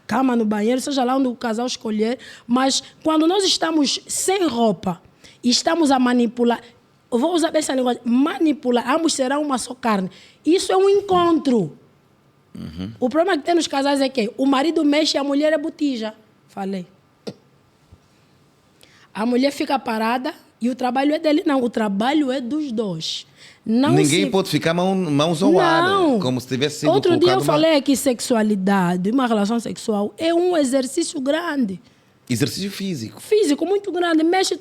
cama, no banheiro, seja lá onde o casal escolher. Mas quando nós estamos sem roupa e estamos a manipular, eu vou usar essa linguagem, manipular, ambos serão uma só carne. Isso é um encontro. O problema que tem nos casais é que o marido mexe e a mulher é botija. Falei. A mulher fica parada e o trabalho é dele. Não, o trabalho é dos dois. Ninguém pode ficar mãos ao ar, como se tivesse sido Outro dia eu falei que sexualidade, uma relação sexual, é um exercício grande. Exercício físico. Físico muito grande, mexe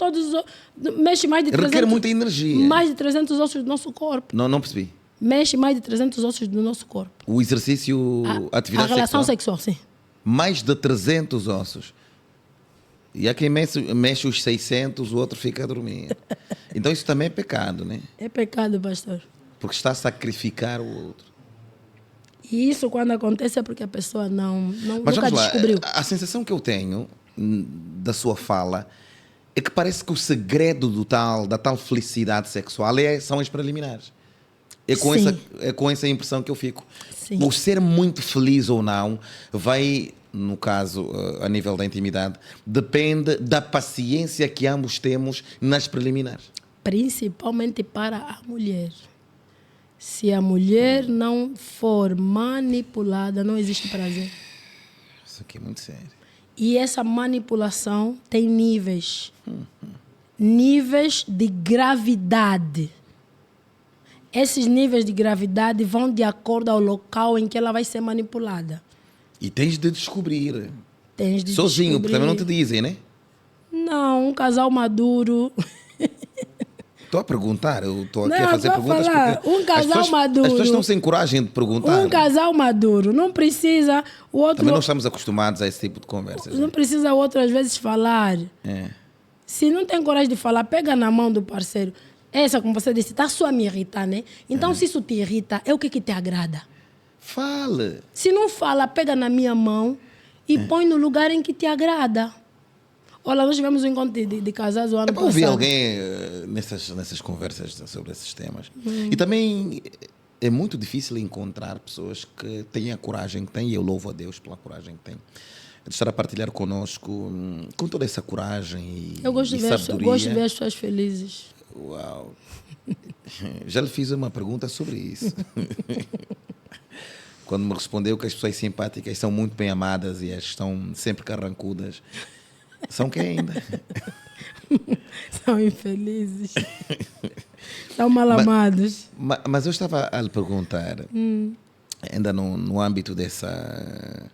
mais de 300... Requer muita energia. Mais de 300 ossos do nosso corpo. Não percebi. Mexe mais de 300 ossos do nosso corpo. O exercício, atividade a relação sexual, sim. Mais de 300 ossos. E há quem mexe os 600, o outro fica a dormir. Então isso também é pecado, né? É pecado, pastor. Porque está a sacrificar o outro. E isso, quando acontece, é porque a pessoa Mas nunca descobriu. A sensação que eu tenho da sua fala é que parece que o segredo da tal felicidade sexual são as preliminares. É com essa impressão que eu fico. Sim. O ser muito feliz ou não vai, no caso, a nível da intimidade, depende da paciência que ambos temos nas preliminares. Principalmente para a mulher. Se a mulher não for manipulada, não existe prazer. Isso aqui é muito sério. E essa manipulação tem níveis. Níveis de gravidade. Esses níveis de gravidade vão de acordo ao local em que ela vai ser manipulada. E tens de descobrir. Sozinho, porque também não te dizem, né? Não, um casal maduro. Estou a perguntar, eu estou aqui a fazer perguntas. Um casal maduro. As pessoas não têm coragem de perguntar. Um casal maduro. Não precisa o outro... Também não estamos acostumados a esse tipo de conversas. Não precisa o outro, às vezes, falar. É. Se não tem coragem de falar, pega na mão do parceiro. Essa, como você disse, está só a me irritar, né? Então, se isso te irrita, é o que te agrada. Fala. Se não fala, pega na minha mão e põe no lugar em que te agrada. Olha, nós tivemos um encontro de casais o ano passado. Eu ouvi alguém nessas conversas sobre esses temas. E também é muito difícil encontrar pessoas que têm a coragem que têm, e eu louvo a Deus pela coragem que têm, de estar a partilhar conosco com toda essa coragem e eu gosto de ver as pessoas felizes. Uau! Já lhe fiz uma pergunta sobre isso. Quando me respondeu que as pessoas simpáticas são muito bem amadas e as que estão sempre carrancudas. São quem ainda? São infelizes. São mal amados. Mas eu estava a lhe perguntar, ainda no âmbito dessa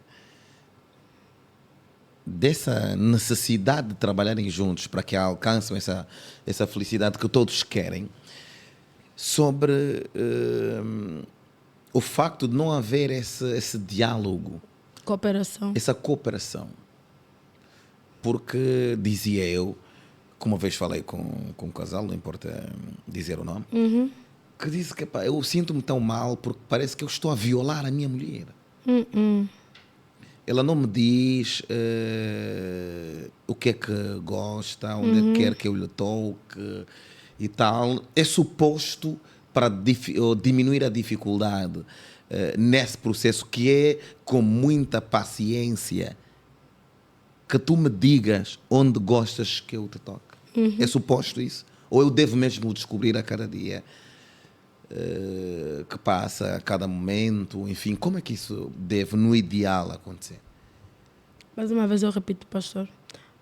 necessidade de trabalharem juntos para que alcancem essa felicidade que todos querem, sobre o facto de não haver esse diálogo, essa cooperação. Porque, dizia eu, como uma vez falei com um casal, não importa dizer o nome, que disse que eu sinto-me tão mal porque parece que eu estou a violar a minha mulher. Ela não me diz o que é que gosta, onde é que quer que eu lhe toque e tal. É suposto para diminuir a dificuldade nesse processo, que é com muita paciência que tu me digas onde gostas que eu te toque. É suposto isso? Ou eu devo mesmo descobrir a cada dia que passa, a cada momento? Enfim, como é que isso deve, no ideal, acontecer? Mais uma vez eu repito, pastor.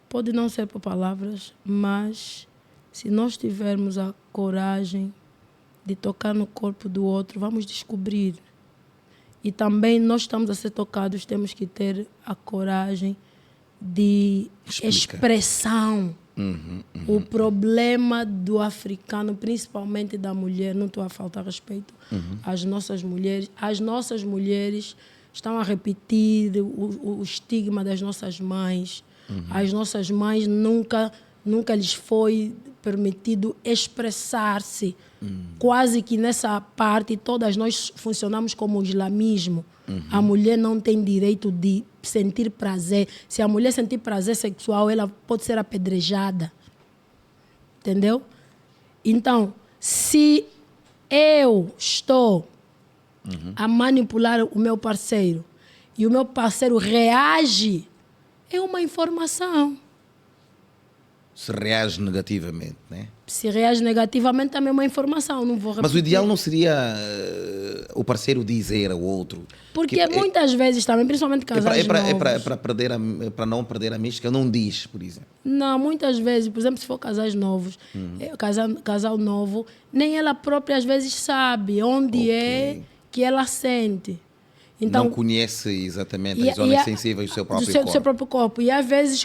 Pode não ser por palavras, mas se nós tivermos a coragem de tocar no corpo do outro, vamos descobrir. E também nós estamos a ser tocados, temos que ter a coragem de expressão. O problema do africano, principalmente da mulher, não estou a faltar respeito às nossas mulheres. As nossas mulheres estão a repetir o estigma das nossas mães. As nossas mães nunca lhes foi permitido expressar-se. Quase que nessa parte todas nós funcionamos como o islamismo. A mulher não tem direito de sentir prazer. Se a mulher sentir prazer sexual, ela pode ser apedrejada. Entendeu? Então, se eu estou a manipular o meu parceiro e o meu parceiro reage, é uma informação. Se reage negativamente, né? Se reage negativamente, também é uma informação. Não vou repetir. Mas o ideal não seria o parceiro dizer ao outro. Porque muitas vezes também, principalmente casais novos... para não perder a mística, não diz, por exemplo. Não, muitas vezes, por exemplo, se for casais novos, casal novo, nem ela própria às vezes sabe onde é que ela sente. Então, não conhece exatamente as zonas sensíveis do seu próprio corpo. Do seu próprio corpo. E às vezes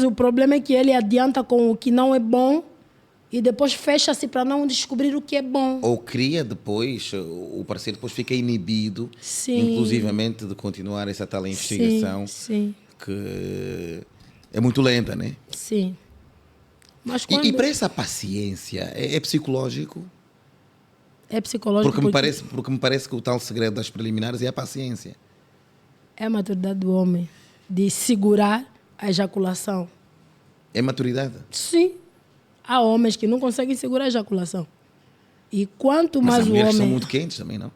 o problema é que ele adianta com o que não é bom e depois fecha-se para não descobrir o que é bom. Ou cria depois, o parceiro depois fica inibido, sim, inclusivamente, de continuar essa tal investigação, sim, que é muito lenta, né? Sim. Mas e para essa paciência, é psicológico? É psicológico porque me parece que o tal segredo das preliminares é a paciência. É a maturidade do homem de segurar a ejaculação. É maturidade? Sim. Há homens que não conseguem segurar a ejaculação. E quanto mais o homem... Mas as mulheres são muito quentes também, não?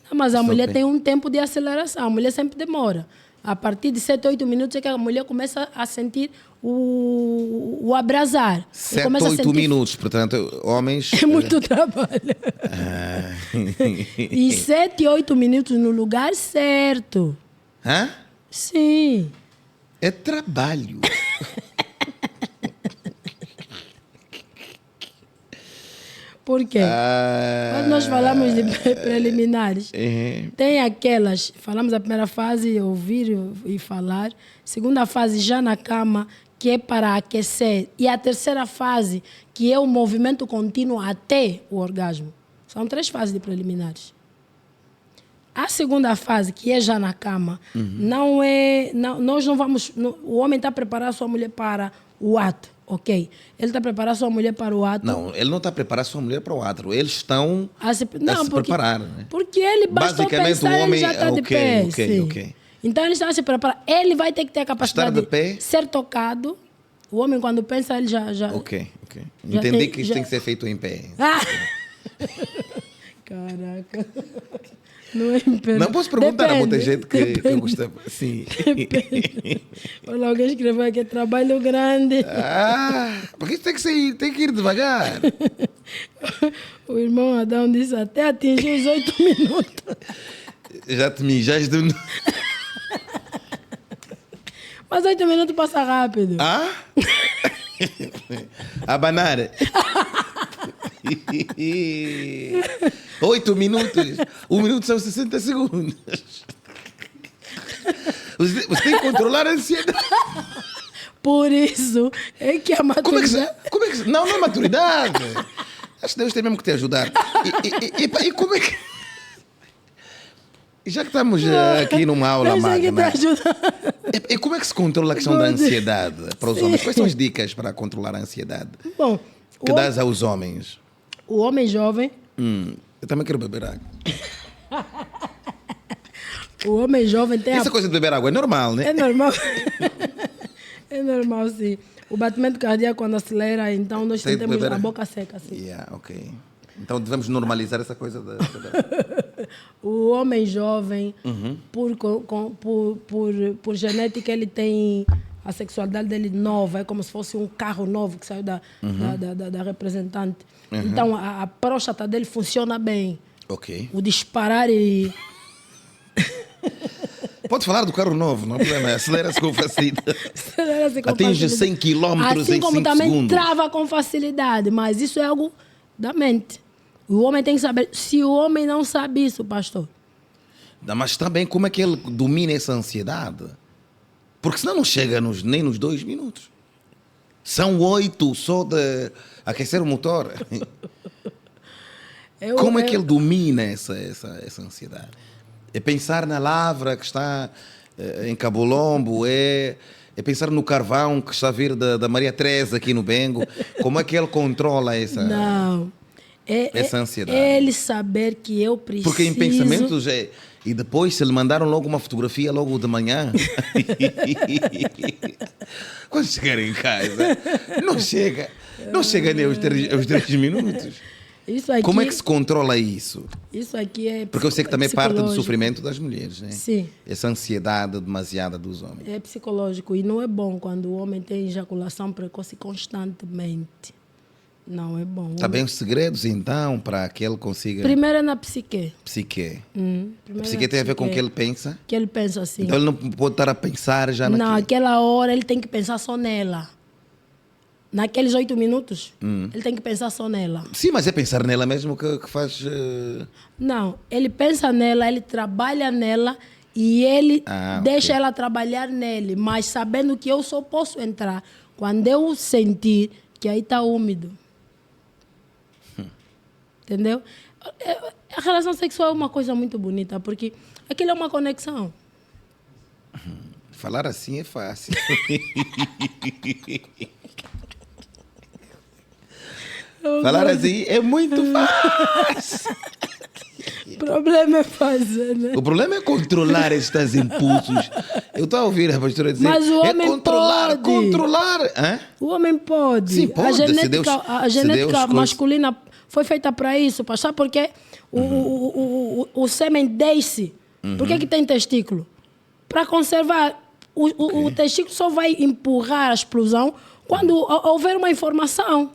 Não, mas a mulher tem um tempo de aceleração. A mulher sempre demora. A partir de 7, 8 minutos é que a mulher começa a sentir o abrasar. 7, 8 minutos, portanto, homens... É muito trabalho. E 7, 8 minutos no lugar certo. Hã? Sim. É trabalho. Por quê? Quando nós falamos de preliminares, tem aquelas, falamos a primeira fase, ouvir e falar. Segunda fase, já na cama, que é para aquecer. E a terceira fase, que é o movimento contínuo até o orgasmo. São 3 fases de preliminares. A segunda fase, que é já na cama, não é... nós não vamos... o homem está a preparar a sua mulher para o ato. Ok. Ele está a preparar a sua mulher para o ato. Não, ele não está a preparar a sua mulher para o ato. Eles estão a se preparar. Né? Porque ele bastou pensar, o homem, ele já está de pé. Ok. Então ele está a se preparar. Ele vai ter que ter a capacidade de pé. Ser tocado. O homem, quando pensa, ele já... Ok. Entendi que isto tem que ser feito em pé. Caraca. Não é império. Não posso perguntar, há muita gente que gosta. Sim. Olha, alguém escreveu aqui, trabalho grande. Porque isso tem que ir devagar. O irmão Adão disse, até atingir os 8 minutos. Já te mijaste de... Mas 8 minutos passa rápido. Abanar. 8 minutos. 1 minuto são 60 segundos. Você tem que controlar a ansiedade. Por isso é que a maturidade... Como é que... Não é maturidade. Acho que Deus tem mesmo que te ajudar. E como é que... Já que estamos aqui numa aula magna, e como é que se controla a questão da ansiedade para os homens? Quais são as dicas para controlar a ansiedade? Bom, que dás aos homens? O homem jovem... Eu também quero beber água. O homem jovem tem... Essa coisa de beber água é normal, né? É normal. É normal, sim. O batimento cardíaco, quando acelera, então nós temos a boca seca, assim. Ok. Então devemos normalizar essa coisa da... O homem jovem, por genética, ele tem... A sexualidade dele nova, é como se fosse um carro novo que saiu da representante. Então, a próstata dele funciona bem. Ok. O disparar e... Pode falar do carro novo, não é problema. Acelera-se com facilidade. Atinge 100 km em 5 segundos. Assim como também trava com facilidade, mas isso é algo da mente. O homem tem que saber. Se o homem não sabe isso, pastor... Mas também como é que ele domina essa ansiedade? Porque senão não chega nem nos 2 minutos. São 8 só de aquecer o motor. Como é que ele domina essa ansiedade? É pensar na lavra que está em Cabo Lombo, é pensar no carvão que está a vir da Maria Teresa aqui no Bengo. Como é que ele controla essa ansiedade? É ele saber que eu preciso... Porque em pensamentos E depois, se lhe mandaram logo uma fotografia logo de manhã, quando chegar em casa, não chega nem aos 3 minutos. Isso aqui, como é que se controla isso? Isso aqui é... Porque eu sei que também parte do sofrimento das mulheres, né? Sim. Essa ansiedade demasiada dos homens. É psicológico e não é bom quando o homem tem ejaculação precoce constantemente. Não é bom. Tá bem os segredos, então, para que ele consiga... Primeiro é na psique. A psique tem a ver com o que ele pensa? Que ele pensa assim. Então ele não pode estar a pensar já naquela hora ele tem que pensar só nela. naqueles 8 minutos, ele tem que pensar só nela. Sim, mas é pensar nela mesmo que faz... Não, ele pensa nela, ele trabalha nela e ele deixa ela trabalhar nele, mas sabendo que eu só posso entrar quando eu sentir que aí está úmido. Entendeu? A relação sexual é uma coisa muito bonita, porque aquilo é uma conexão. Falar assim é fácil. Falar assim é muito fácil. O problema é fazer, né? O problema é controlar estes impulsos. Eu estou a ouvir a pastora dizer... Mas o homem controlar, pode. Controlar. Hã? O homem pode. Sim, pode. A genética masculina foi feita para isso, pastor, porque o sêmen desce. Por que tem testículo? Para conservar. O testículo só vai empurrar a explosão quando houver uma informação.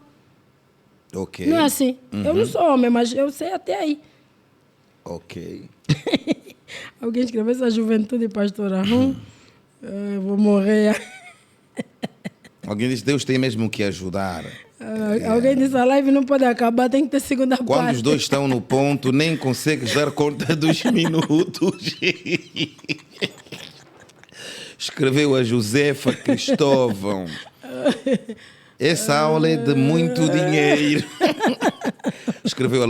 Ok. Não é assim? Eu não sou homem, mas eu sei até aí. Ok. Alguém escreveu essa juventude, pastora. Vou morrer. Alguém disse, Deus tem mesmo que ajudar. Alguém disse, a live não pode acabar, tem que ter segunda parte. Quando os dois estão no ponto, nem consegues dar conta dos minutos. Escreveu a Josefa Cristóvão. Essa aula é de muito dinheiro. Escreveu a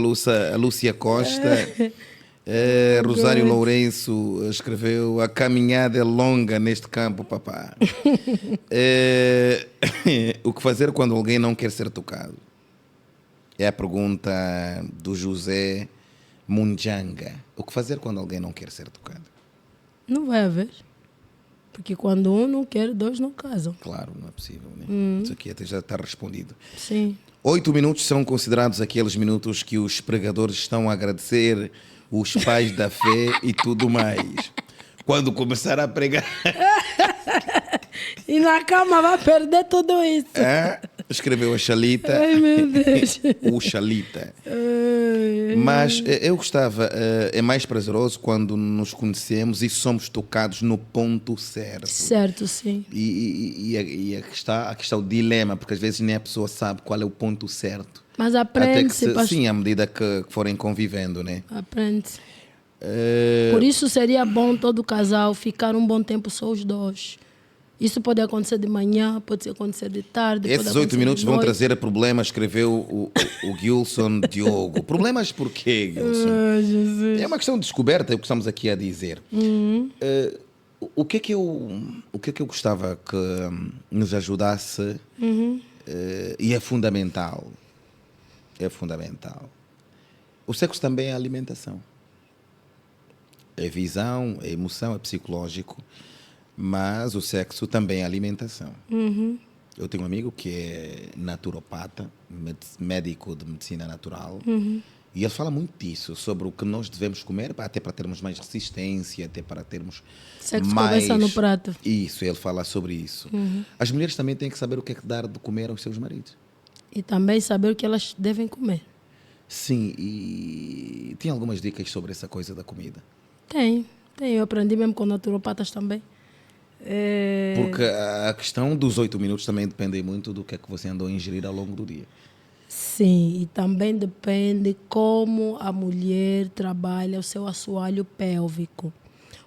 Lúcia Costa. Rosário Lourenço escreveu: a caminhada é longa neste campo, papá. O que fazer quando alguém não quer ser tocado? É a pergunta do José Munjanga. O que fazer quando alguém não quer ser tocado? Não vai haver. Porque quando um não quer, dois não casam. Claro, não é possível, né? Isso aqui até já está respondido. Sim. 8 minutos são considerados aqueles minutos que os pregadores estão a agradecer os pais da fé e tudo mais. Quando começar a pregar... E na cama vai perder tudo isso. Escreveu a Xalita. Ai, meu Deus. O Xalita. Mas eu gostava, é mais prazeroso quando nos conhecemos e somos tocados no ponto certo. Certo, sim. E aqui está o dilema, porque às vezes nem a pessoa sabe qual é o ponto certo. Mas aprende-se. Sim, à medida que forem convivendo, né? Aprende-se. Por isso seria bom todo casal ficar um bom tempo só os dois. Isso pode acontecer de manhã, pode acontecer de tarde. Esses 8 minutos vão trazer problemas, escreveu o Gilson Diogo. Problemas por quê, Gilson? É uma questão de descoberta, é o que estamos aqui a dizer. O que é que eu gostava que nos ajudasse e é fundamental. É fundamental. O sexo também é alimentação. É visão, é emoção, é psicológico. Mas o sexo também é alimentação. Eu tenho um amigo que é naturopata, médico de medicina natural, e ele fala muito disso, sobre o que nós devemos comer, até para termos mais resistência, até para termos sexo mais... conversa no prato. Isso, ele fala sobre isso. As mulheres também têm que saber o que é que dar de comer aos seus maridos. E também saber o que elas devem comer. Sim, e tem algumas dicas sobre essa coisa da comida? Tem. Eu aprendi mesmo com naturopatas também. Porque a questão dos 8 minutos também depende muito do que é que você andou a ingerir ao longo do dia. Sim, e também depende como a mulher trabalha o seu assoalho pélvico.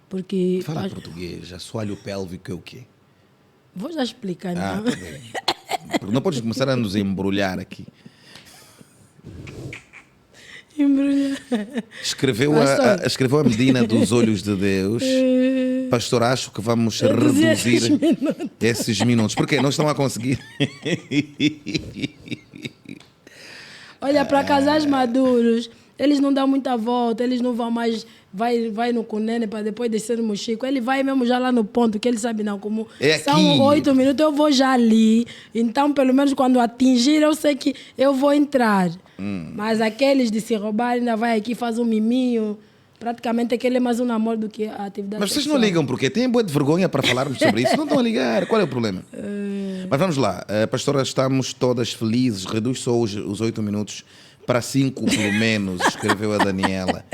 Porque... Fala português, assoalho pélvico é o quê? Vou já explicar, não? Tá bem. Não podes começar a nos embrulhar aqui. Escreveu a medida dos olhos de Deus. Pastor, acho que vamos reduzir esses minutos. Porque não estão a conseguir. Olha, para casais maduros, eles não dão muita volta, eles não vão mais, vai no cunene para depois descer no mochico. Ele vai mesmo já lá no ponto, que ele sabe não, como são 8 minutos, eu vou já ali. Então, pelo menos quando atingir, eu sei que eu vou entrar. Mas aqueles de se roubar ainda vai aqui, faz um miminho. Praticamente aquele é mais um namoro do que a atividade Mas vocês sexual. não ligam porque têm boa de vergonha para falarmos sobre isso. Não estão a ligar. Qual é o problema? Mas vamos lá. Pastora, estamos todas felizes. Reduz só os 8 minutos para 5, pelo menos, escreveu a Daniela.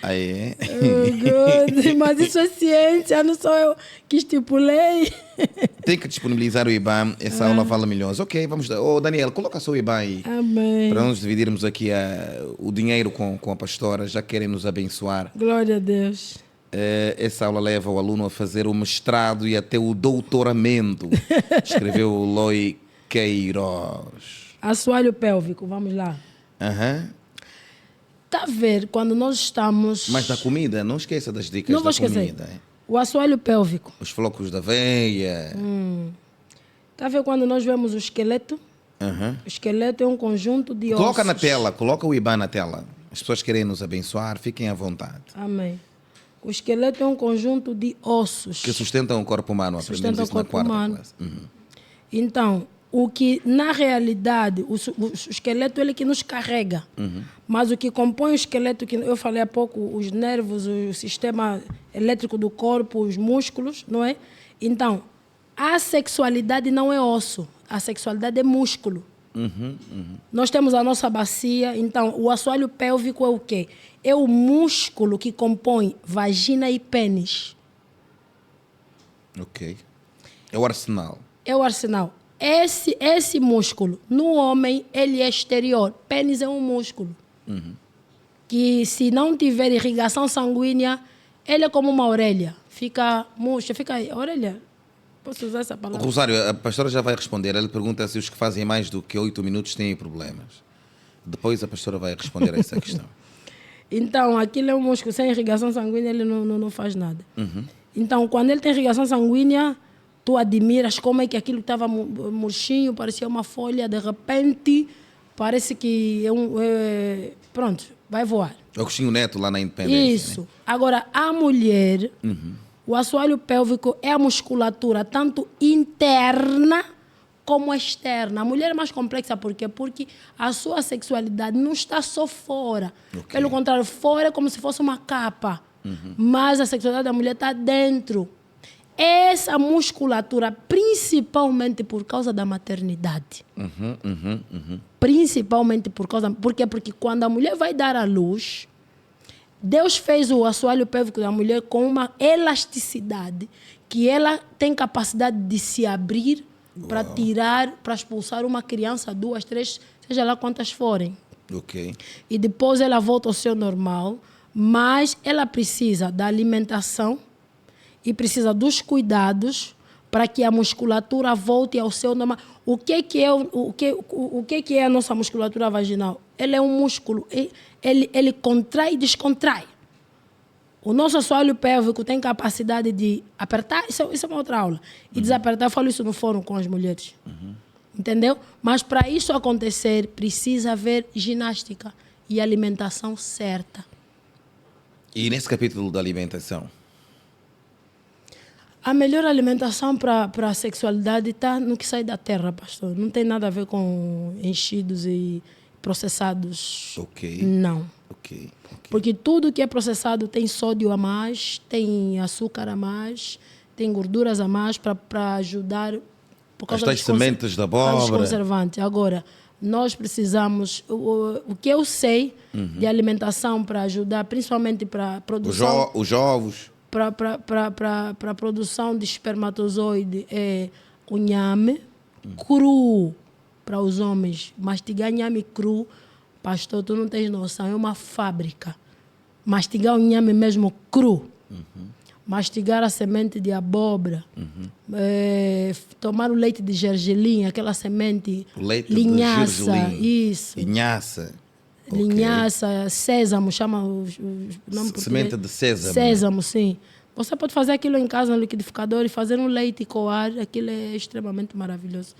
Ah, é? Oh, God. Mas isso é ciência, não sou eu que estipulei. Tem que disponibilizar o IBAN, essa aula fala milhões. Ok, vamos dar. Oh, Daniel, coloca só o IBAN aí. Amém. Para nós dividirmos aqui o dinheiro com a pastora, já querem nos abençoar. Glória a Deus. Essa aula leva o aluno a fazer o mestrado e até o doutoramento. Escreveu o Loi Queiroz. Assoalho pélvico, vamos lá. Aham. Está a ver, quando nós estamos... Mas da comida, não esqueça das dicas Não vou da esquecer. comida. O assoalho pélvico. Os flocos da aveia. Está a ver quando nós vemos o esqueleto? Aham. O esqueleto é um conjunto de Coloca ossos. na tela, coloca o IBAN na tela. As pessoas querem nos abençoar, fiquem à vontade. Amém. O esqueleto é um conjunto de ossos. Que sustentam o corpo humano, aprendemos isso na quarta classe. Então, o que na realidade, o esqueleto ele que nos carrega. Mas o que compõe o esqueleto, que eu falei há pouco, os nervos, o sistema elétrico do corpo, os músculos, não é? Então, a sexualidade não é osso, a sexualidade é músculo. Nós temos a nossa bacia, então o assoalho pélvico é o quê? É o músculo que compõe vagina e pênis. Ok. É o arsenal. É o arsenal. Esse músculo, no homem, ele é exterior. Pênis é um músculo. Que se não tiver irrigação sanguínea, ele é como uma orelha. Fica murcha, fica aí. Orelha, posso usar essa palavra? Rosário, a pastora já vai responder. Ela pergunta se os que fazem mais do que 8 minutos têm problemas. Depois a pastora vai responder a essa questão. Então, aquilo é um músculo. Sem irrigação sanguínea, ele não faz nada. Então, quando ele tem irrigação sanguínea, tu admiras como é que aquilo estava murchinho, parecia uma folha, de repente, parece que pronto, vai voar. É o Agostinho Neto lá na Independência. Isso. Né? Agora, a mulher, o assoalho pélvico é a musculatura tanto interna como externa. A mulher é mais complexa, por quê? Porque a sua sexualidade não está só fora. Okay. Pelo contrário, fora é como se fosse uma capa. Mas a sexualidade da mulher está dentro. Essa musculatura, principalmente por causa da maternidade. Principalmente por causa... Por quê? Porque quando a mulher vai dar à luz, Deus fez o assoalho pélvico da mulher com uma elasticidade que ela tem capacidade de se abrir para tirar, para expulsar uma criança, 2, 3, seja lá quantas forem. Ok. E depois ela volta ao seu normal, mas ela precisa da alimentação e precisa dos cuidados para que a musculatura volte ao seu normal. O que é a nossa musculatura vaginal? Ele é um músculo, ele contrai e descontrai. O nosso assoalho pélvico tem capacidade de apertar, isso é uma outra aula, e desapertar. Eu falo isso no fórum com as mulheres. Entendeu? Mas para isso acontecer, precisa haver ginástica e alimentação certa. E nesse capítulo da alimentação? A melhor alimentação para a sexualidade está no que sai da terra, pastor. Não tem nada a ver com enchidos e processados. Ok. Não. Ok. Porque tudo que é processado tem sódio a mais, tem açúcar a mais, tem gorduras a mais para ajudar... Por causa das sementes da abóbora. Conservantes. Agora, nós precisamos... O que eu sei de alimentação para ajudar, principalmente para a produção... Os ovos... Para a produção de espermatozoide é o inhame cru para os homens. Mastigar inhame cru, pastor, tu não tens noção, é uma fábrica. Mastigar o inhame mesmo cru. Mastigar a semente de abóbora. Tomar o leite de gergelim, aquela semente. O leite linhaça, de gergelim. Isso. Linhaça. Linhaça, sésamo, chama o nome português. Semente de sésamo. Sésamo, sim. Você pode fazer aquilo em casa no liquidificador e fazer um leite e coar. Aquilo é extremamente maravilhoso.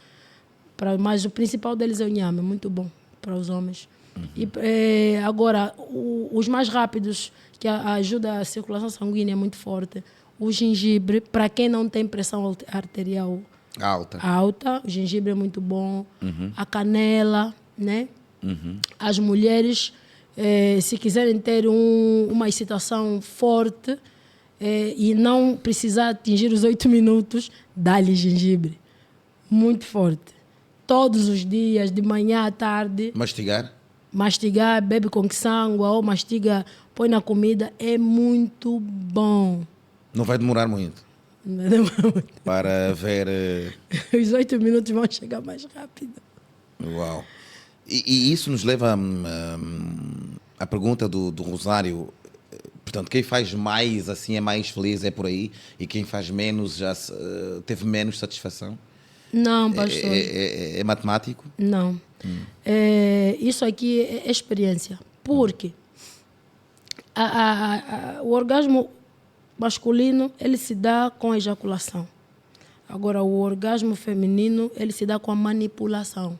Mas o principal deles é o inhame, muito bom para os homens. E, agora, os mais rápidos, que ajuda a circulação sanguínea é muito forte. O gengibre, para quem não tem pressão arterial alta, o gengibre é muito bom. A canela, né? As mulheres, se quiserem ter uma excitação forte e não precisar atingir os 8 minutos, dá-lhe gengibre. Muito forte. Todos os dias, de manhã à tarde. mastigar, bebe com sangue ou mastiga, põe na comida, é muito bom. Não vai demorar muito. Não demora muito. Para ver... Os 8 minutos vão chegar mais rápido. Uau. E isso nos leva à pergunta do Rosário. Portanto, quem faz mais assim é mais feliz, é por aí. E quem faz menos já teve menos satisfação? Não, pastor. É matemático? Não. Isso aqui é experiência. Porque o orgasmo masculino, ele se dá com a ejaculação. Agora, o orgasmo feminino, ele se dá com a manipulação.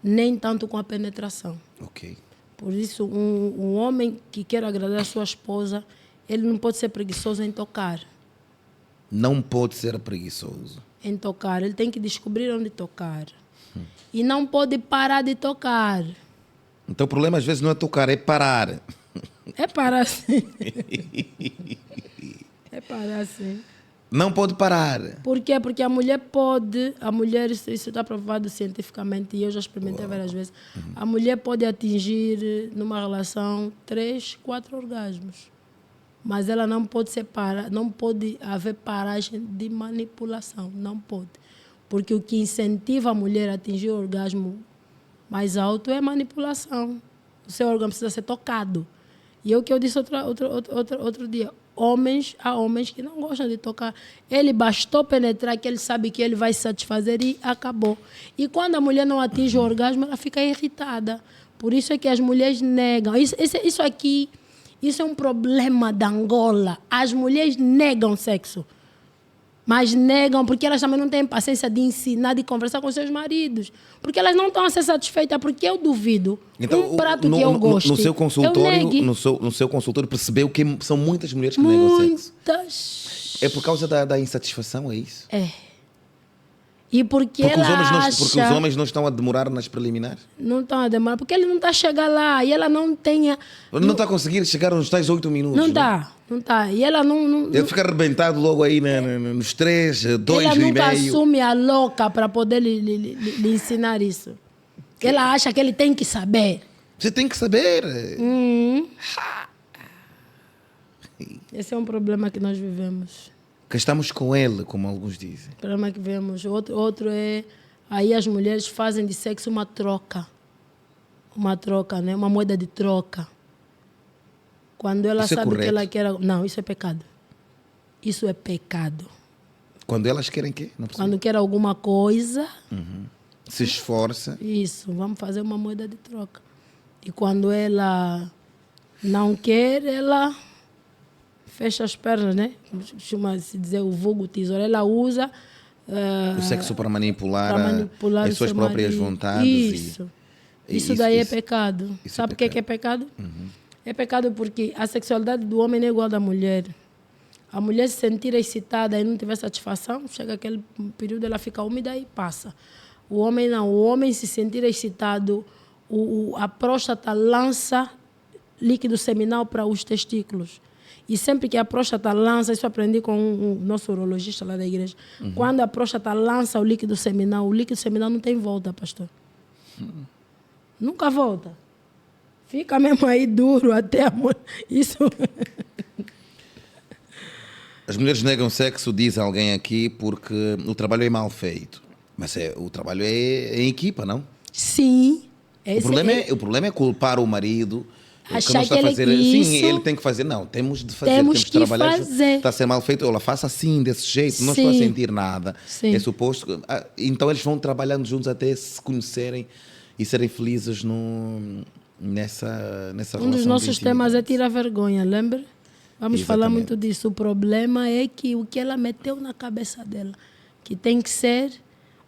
Nem tanto com a penetração. Ok. Por isso, um homem que quer agradar a sua esposa, ele não pode ser preguiçoso em tocar. Não pode ser preguiçoso. Em tocar. Ele tem que descobrir onde tocar. E não pode parar de tocar. Então o problema às vezes não é tocar, é parar. É parar sim. É parar sim. Não pode parar. Por quê? Porque a mulher pode, isso está provado cientificamente e eu já experimentei várias vezes, a mulher pode atingir numa relação 3, 4 orgasmos. Mas ela não pode separar, não pode haver paragem de manipulação, não pode. Porque o que incentiva a mulher a atingir o orgasmo mais alto é a manipulação. O seu órgão precisa ser tocado. E é o que eu disse outro dia. Há homens que não gostam de tocar. Ele bastou penetrar que ele sabe que ele vai se satisfazer e acabou. E quando a mulher não atinge o orgasmo, ela fica irritada. Por isso é que as mulheres negam. Isso aqui, isso é um problema da Angola. As mulheres negam sexo. Mas negam porque elas também não têm paciência de ensinar, de conversar com seus maridos. Porque elas não estão a ser satisfeitas, porque eu duvido. Então, um prato que eu gosto, no seu consultório, no seu consultório percebeu que são muitas mulheres que negam sexo. Muitas. É por causa da insatisfação, é isso? É. E porque ela porque os homens não estão a demorar nas preliminares? Não estão a demorar, porque ele não está a chegar lá e ela não tem... Não está a conseguir chegar nos tais 8 minutos. Não está, não está. E ela não... Ele fica arrebentado logo aí nos 3, 2 e meio. Ela nunca assume a louca para poder lhe ensinar isso. Ela acha que ele tem que saber. Você tem que saber. Esse é um problema que nós vivemos. Que estamos com ele, como alguns dizem. O problema que vemos. Outro é... Aí as mulheres fazem de sexo uma troca. Uma troca, né? Uma moeda de troca. Quando ela sabe que ela quer... Não, isso é pecado. Isso é pecado. Quando elas querem quê? Quando quer alguma coisa... Se esforça. Isso, vamos fazer uma moeda de troca. E quando ela não quer, ela... fecha as pernas, né? Chama-se dizer o vulgo tesouro. Ela usa... o sexo para manipular as suas próprias vontades. Isso. Isso daí é pecado. Sabe o que é pecado? É pecado porque a sexualidade do homem não é igual à da mulher. A mulher se sentir excitada e não tiver satisfação, chega aquele período, ela fica úmida e passa. O homem não. O homem se sentir excitado, a próstata lança líquido seminal para os testículos. E sempre que a próstata lança, isso eu aprendi com o nosso urologista lá da igreja, quando a próstata lança o líquido seminal não tem volta, pastor. Nunca volta. Fica mesmo aí duro até a mulher. Isso. As mulheres negam sexo, diz alguém aqui, porque o trabalho é mal feito. Mas o trabalho é em equipa, não? Sim. O problema é culpar o marido. Achar que ele sim, ele tem que fazer. Não, temos de fazer. Temos que trabalhar. Está a ser mal feito. Ela faça assim, desse jeito. Não estou a sentir nada. Sim. É suposto. Então eles vão trabalhando juntos até se conhecerem e serem felizes nessa relação. Um dos nossos temas é tirar vergonha, lembra? Vamos falar muito disso. O problema é que o que ela meteu na cabeça dela, que tem que ser...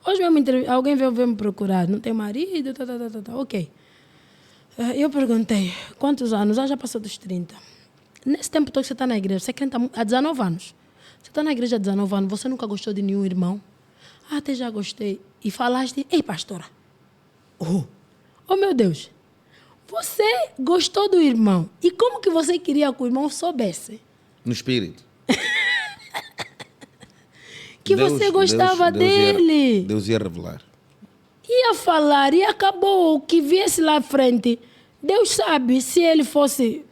Hoje mesmo alguém veio me procurar. Não tem marido? Ok. Eu perguntei, quantos anos? Já passou dos 30. Nesse tempo todo que você está na igreja, você é crente há 19 anos. Você está na igreja há 19 anos, você nunca gostou de nenhum irmão? Até já gostei. E falaste, ei, pastora. Oh, meu Deus. Você gostou do irmão. E como que você queria que o irmão soubesse? No espírito. Que você gostava dele. Deus ia revelar. Ia falar e acabou. O que viesse lá à frente Deus sabe se ele fosse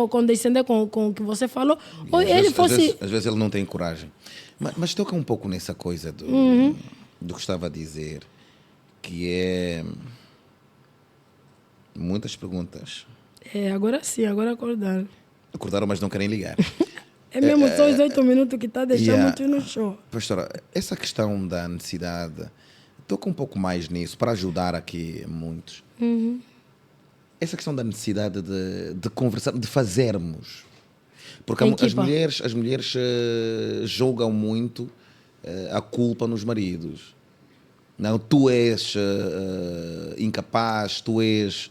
condescender com o que você falou, ou ele fosse... Às vezes ele não tem coragem. Mas toca um pouco nessa coisa do que estava a dizer, que é... Muitas perguntas. Agora sim, agora acordaram. Acordaram, mas não querem ligar. É mesmo só os 8 minutos que está a deixar muito no show. Pastora, essa questão da necessidade, toca um pouco mais nisso, para ajudar aqui muitos. Essa questão da necessidade de conversar, de fazermos. Porque as mulheres jogam muito a culpa nos maridos. Não, tu és incapaz, tu és...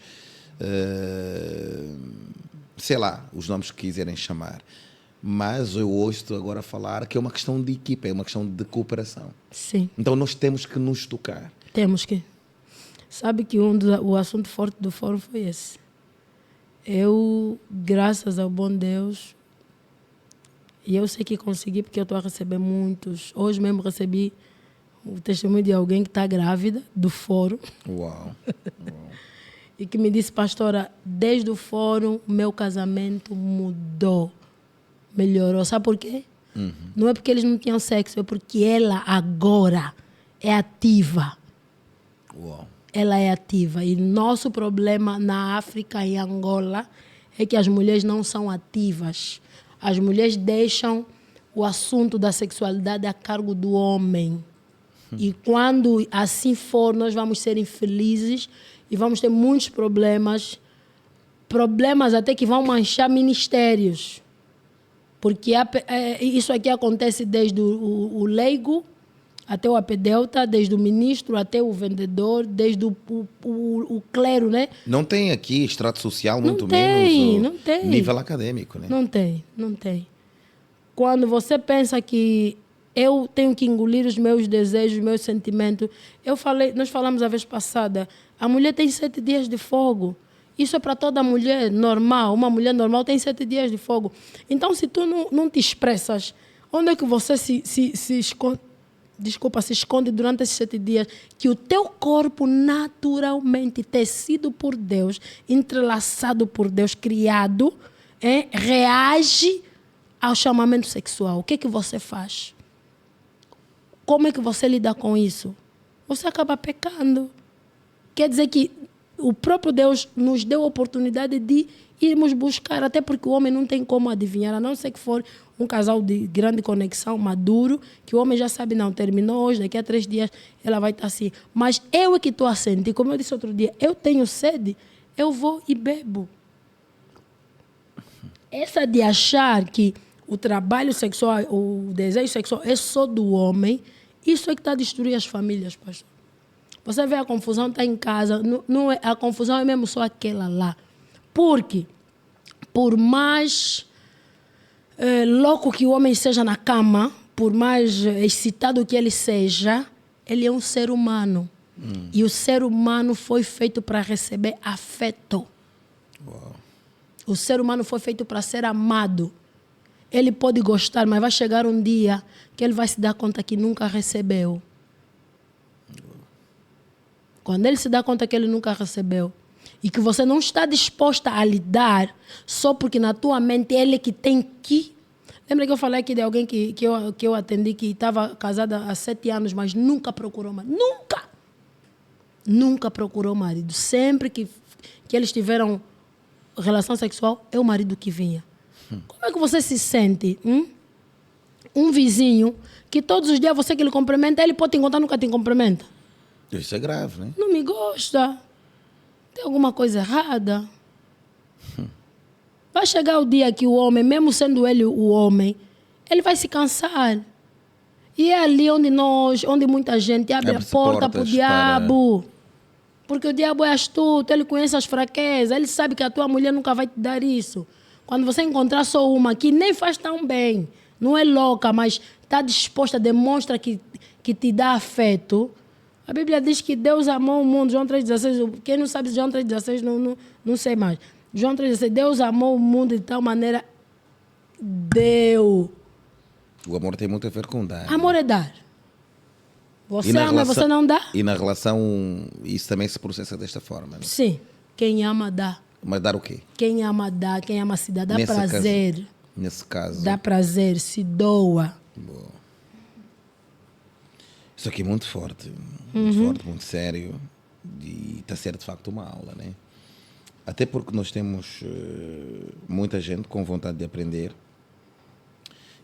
sei lá, os nomes que quiserem chamar. Mas eu ouço agora falar que é uma questão de equipa, é uma questão de cooperação. Sim. Então nós temos que nos tocar. Temos que. Sabe que o assunto forte do fórum foi esse. Eu, graças ao bom Deus, e eu sei que consegui porque eu estou a receber muitos. Hoje mesmo recebi o testemunho de alguém que está grávida do fórum. Uau. E que me disse, pastora, desde o fórum, meu casamento mudou. Melhorou. Sabe por quê? Não é porque eles não tinham sexo, é porque ela agora é ativa. Uau. Ela é ativa. E nosso problema na África e Angola é que as mulheres não são ativas. As mulheres deixam o assunto da sexualidade a cargo do homem. E quando assim for, nós vamos ser infelizes e vamos ter muitos problemas. Problemas até que vão manchar ministérios. Porque isso aqui acontece desde o leigo até o apedeuta, desde o ministro até o vendedor, desde o clero, né? Não tem aqui extrato social, muito não tem. Nível acadêmico, né? Não tem. Quando você pensa que eu tenho que engolir os meus desejos, os meus sentimentos, nós falamos a vez passada, a mulher tem 7 dias de fogo. Isso é para toda mulher normal. Uma mulher normal tem 7 dias de fogo. Então, se tu não te expressas, onde é que você se esconde? Desculpa, se esconde durante esses 7 dias, que o teu corpo naturalmente, tecido por Deus, entrelaçado por Deus, criado, reage ao chamamento sexual. O que é que você faz? Como é que você lida com isso? Você acaba pecando. Quer dizer que o próprio Deus nos deu a oportunidade de irmos buscar, até porque o homem não tem como adivinhar, a não ser que for um casal de grande conexão, maduro, que o homem já sabe, não, terminou hoje, daqui a 3 dias ela vai estar assim. Mas eu é que estou a sentir, como eu disse outro dia, eu tenho sede, eu vou e bebo. Essa de achar que o trabalho sexual, o desejo sexual é só do homem, isso é que está a destruir as famílias, pastor. Você vê a confusão, está em casa, a confusão é mesmo só aquela lá. Porque, por mais louco que o homem seja na cama, por mais excitado que ele seja, ele é um ser humano. E o ser humano foi feito para receber afeto. Uau. O ser humano foi feito para ser amado. Ele pode gostar, mas vai chegar um dia que ele vai se dar conta que nunca recebeu. Quando ele se dá conta que ele nunca recebeu e que você não está disposta a lhe dar só porque na tua mente ele que tem que... Lembra que eu falei aqui de alguém que eu atendi que estava casada há 7 anos, mas nunca procurou marido? Nunca procurou marido. Sempre que eles tiveram relação sexual, é o marido que vinha. Como é que você se sente? Um vizinho que todos os dias você que ele cumprimenta, ele pode te encontrar, nunca te cumprimenta. Isso é grave, né? Não me gosta. Tem alguma coisa errada. Vai chegar o dia que o homem, mesmo sendo ele o homem, ele vai se cansar. E é ali onde muita gente abre a porta para o diabo. Porque o diabo é astuto, ele conhece as fraquezas, ele sabe que a tua mulher nunca vai te dar isso. Quando você encontrar só uma que nem faz tão bem, não é louca, mas está disposta, demonstra que te dá afeto. A Bíblia diz que Deus amou o mundo, João 3,16. Quem não sabe João 3,16, não sei mais. João 3,16, Deus amou o mundo de tal maneira, deu. O amor tem muito a ver com dar. Amor é dar. Você ama, você não dá? E na relação, isso também se processa desta forma. Né? Sim. Quem ama dá. Mas dar o quê? Quem ama dá, quem ama se dá. Dá prazer. Nesse caso. Dá prazer, se doa. Boa. Isso aqui é muito forte. Muito forte, muito sério. E está a ser de facto uma aula, né? Até porque nós temos muita gente com vontade de aprender.